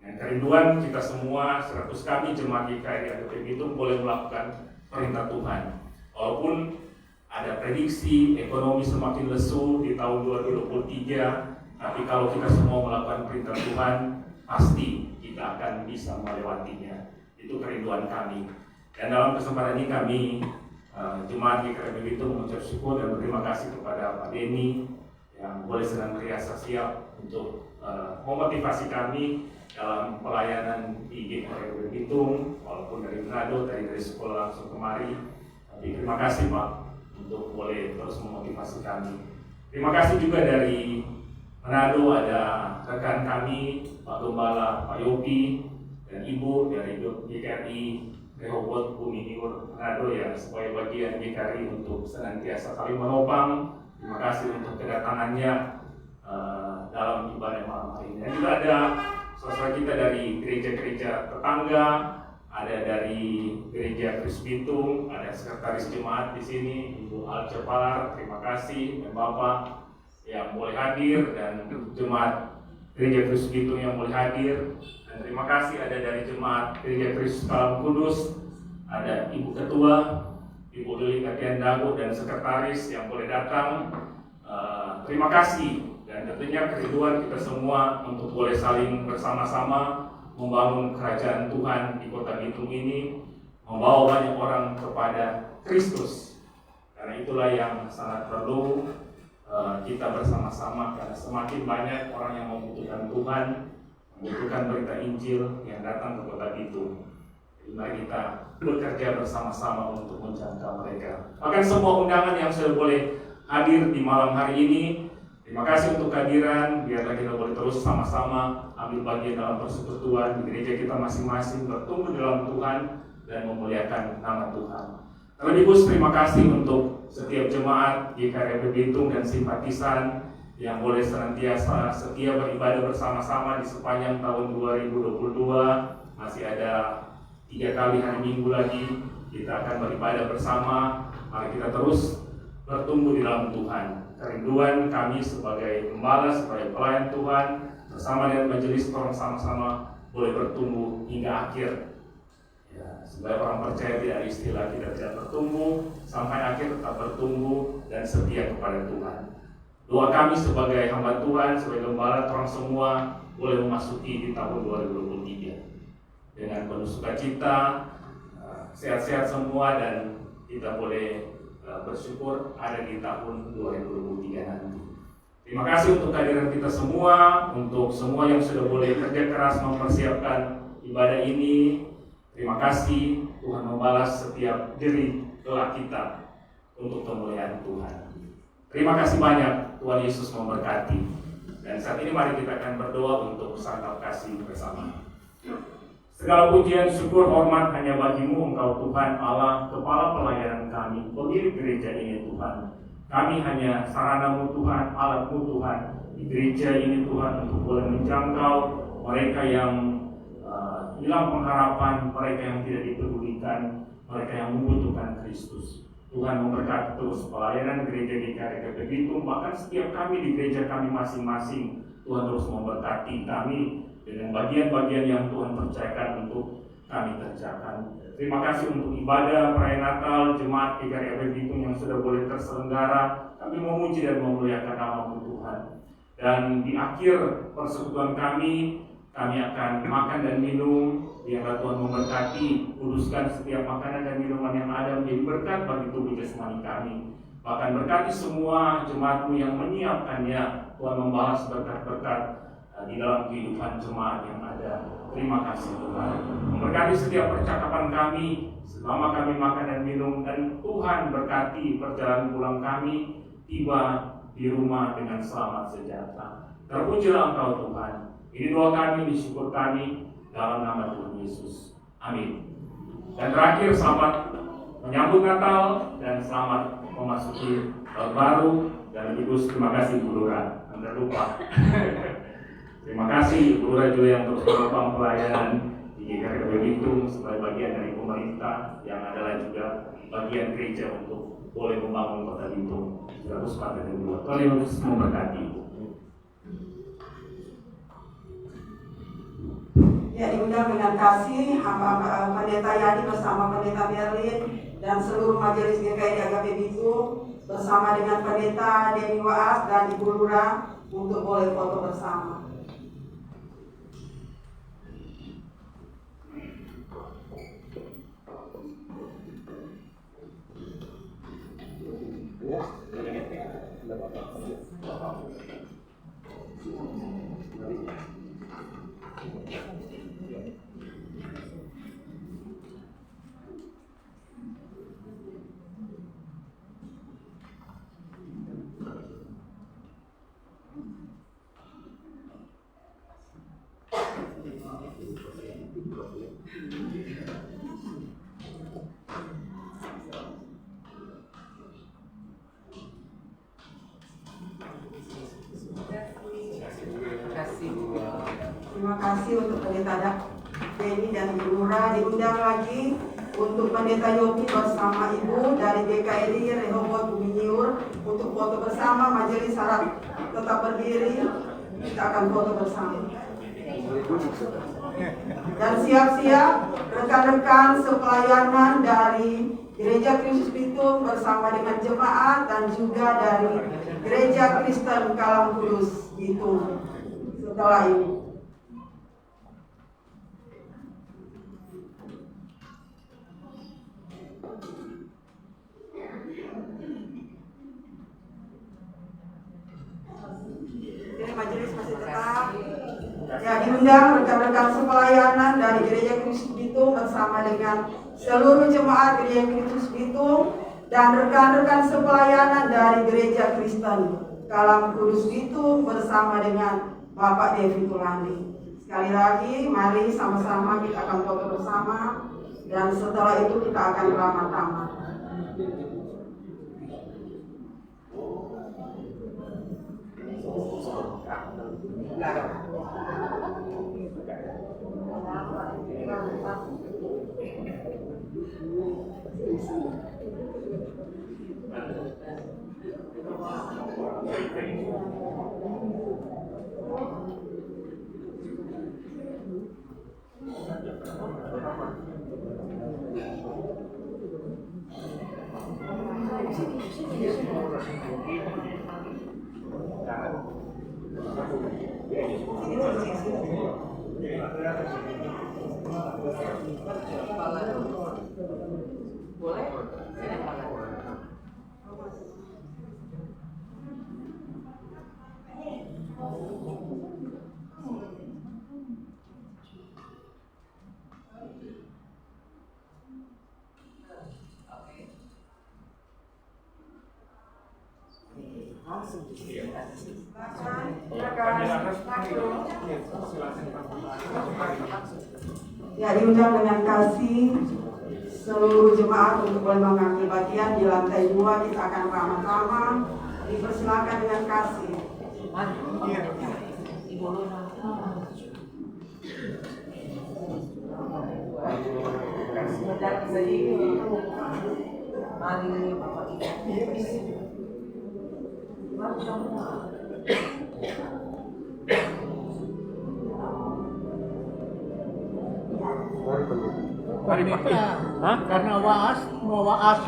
C: Dengan kerinduan kita semua, 100 kami jemaat GKRI Agape Bitung boleh melakukan perintah Tuhan. Walaupun ada prediksi ekonomi semakin lesu di tahun 2023, tapi kalau kita semua melakukan perintah Tuhan, pasti kita akan bisa melewatinya. Itu kerinduan kami. Dan dalam kesempatan ini kami Jemaat GKR Bitung mengucap syukur dan berterima kasih kepada Pak Denny yang boleh senantiasa siap untuk memotivasi kami dalam pelayanan di GKR Bitung, walaupun dari Manado, dari sekolah langsung kemari. Tapi terima kasih Pak untuk boleh terus memotivasi kami. Terima kasih juga dari Manado, ada rekan kami Pak Gembala, Pak Yopi, dan Ibu dari GKRI Rehoboth Bumi Timur Manado yang sebagai bagian GKRI untuk senantiasa saling menopang. Terima kasih untuk kedatangannya dalam ibadah malam hari ini. Dan juga ada saudara kita dari gereja-gereja tetangga, ada dari gereja Kris Bitung, ada sekretaris jemaat di sini, Ibu Alcepalar, terima kasih, dan Bapak yang boleh hadir, dan jemaat gereja Kris Bitung yang boleh hadir. Dan terima kasih ada dari jemaat gereja Kristus Kalam Kudus, ada Ibu Ketua, Ibu Lili Katian Dago, dan sekretaris yang boleh datang. Terima kasih, dan tentunya kerinduan kita semua untuk boleh saling bersama-sama membangun kerajaan Tuhan di kota Bitung ini, membawa banyak orang kepada Kristus. Karena itulah yang sangat perlu kita bersama-sama, karena semakin banyak orang yang membutuhkan Tuhan, membutuhkan berita Injil yang datang ke kota Bitung. Mari kita bekerja bersama-sama untuk menjangkau mereka. Bahkan semua undangan yang sudah boleh hadir di malam hari ini, terima kasih untuk kehadiran. Biarlah kita boleh terus sama-sama ambil bagian dalam persekutuan di gereja kita masing-masing, bertumbuh dalam Tuhan dan memuliakan nama Tuhan. Terlebih khusus terima kasih untuk setiap jemaat GKR Bitung dan simpatisan yang boleh senantiasa setia beribadah bersama-sama di sepanjang tahun 2022. Masih ada 3 kali hari Minggu lagi kita akan beribadah bersama. Mari kita terus bertumbuh di dalam Tuhan. Kerinduan kami sebagai gembala, sebagai pelayan Tuhan, bersama dengan majelis orang sama-sama boleh bertumbuh hingga akhir. Ya, sebagai orang percaya tidak ada istilah kita tidak bertumbuh, sampai akhir tetap bertumbuh dan setia kepada Tuhan. Doa kami sebagai hamba Tuhan, sebagai gembala, orang semua boleh memasuki di tahun 2023 dengan penuh sukacita, sehat-sehat semua, dan kita boleh bersyukur ada di tahun 2023 nanti. Terima kasih untuk kehadiran kita semua, untuk semua yang sudah boleh kerja keras mempersiapkan ibadah ini. Terima kasih, Tuhan membalas setiap jerih doa kita untuk kemuliaan Tuhan. Terima kasih banyak, Tuhan Yesus memberkati. Dan saat ini mari kita akan berdoa untuk santap kasih bersama. Segala pujian, syukur, hormat hanya bagimu, Engkau Tuhan Allah, Kepala pelayanan kami, pemilik gereja ini Tuhan. Kami hanya saranamu Tuhan, alatmu Tuhan, di gereja ini Tuhan, untuk boleh menjangkau mereka yang hilang pengharapan, mereka yang tidak dipedulikan, mereka yang membutuhkan Kristus. Tuhan memberkati terus pelayanan gereja GKR Bitung, bahkan setiap kami di gereja kami masing-masing. Tuhan terus memberkati kami dengan bagian-bagian yang Tuhan percayakan untuk kami kerjakan. Terima kasih untuk ibadah perayaan Natal jemaat GKR Bitung yang sudah boleh terselenggara. Kami memuji dan memuliakan nama-Mu Tuhan. Dan di akhir persekutuan kami akan makan dan minum. Biarlah Tuhan memberkati, kuduskan setiap makanan dan minuman yang ada menjadi berkat bagi tubuh jasmani kami. Bahkan berkati semua jemaat-Mu yang menyiapkannya. Tuhan membalas berkat-berkat di dalam kehidupan jemaat yang ada. Terima kasih Tuhan. Memberkati setiap percakapan kami selama kami makan dan minum, dan Tuhan berkati perjalanan pulang kami tiba di rumah dengan selamat sejahtera. Terpujilah Engkau Tuhan. Ini doa kami, ini syukur kami dalam nama Tuhan Yesus. Amin. Dan terakhir, selamat menyambut Natal dan selamat memasuki tahun baru. Dan lebih khusus terima kasih Bu Lura. Anda lupa. Terima kasih Bu Lura juga yang terus menopang pelayanan di GKR Bitung sebagai bagian dari pemerintah yang adalah juga bagian gereja untuk boleh membangun kota Bitung. Terus pada kedua, Tuhan Yesus memberkati.
A: Ya, diundang dengan kasih hamba Pendeta Yani bersama Pendeta Berlin dan seluruh majelis GKR AGP Bitung bersama dengan Pendeta Denny Waas dan Ibu Lura untuk boleh foto bersama. Terima kasih untuk pendeta Denny dan Ibu Nura. Diundang lagi untuk pendeta Yopi bersama Ibu dari GKI Rehoboth Buminyur untuk foto bersama. Majelis harap tetap berdiri, kita akan foto bersama. Dan siap-siap rekan-rekan sepelayanan dari Gereja Kristus Bitung bersama dengan jemaat dan juga dari Gereja Kristen Kalam Kudus Bitung. Setelah ini majelis masih tetap ya, diundang rekan-rekan sepelayanan dari Gereja Kristus Bitung bersama dengan seluruh jemaat Gereja Kristus Bitung dan rekan-rekan sepelayanan dari Gereja Kristen Kalam Kudus Bitung bersama dengan Bapak Devi Tulani. Sekali lagi, mari sama-sama kita akan foto bersama dan setelah itu kita akan ramah tamah.
F: Boleh?
A: Ya, diundang dengan kasih seluruh jemaat untuk boleh mengambil bagian di lantai 2. Kita akan ramah-ramah. Dipersilakan dengan kasih.
F: Mari Bapak
E: Mari Pak.
D: Karena waas, mau waas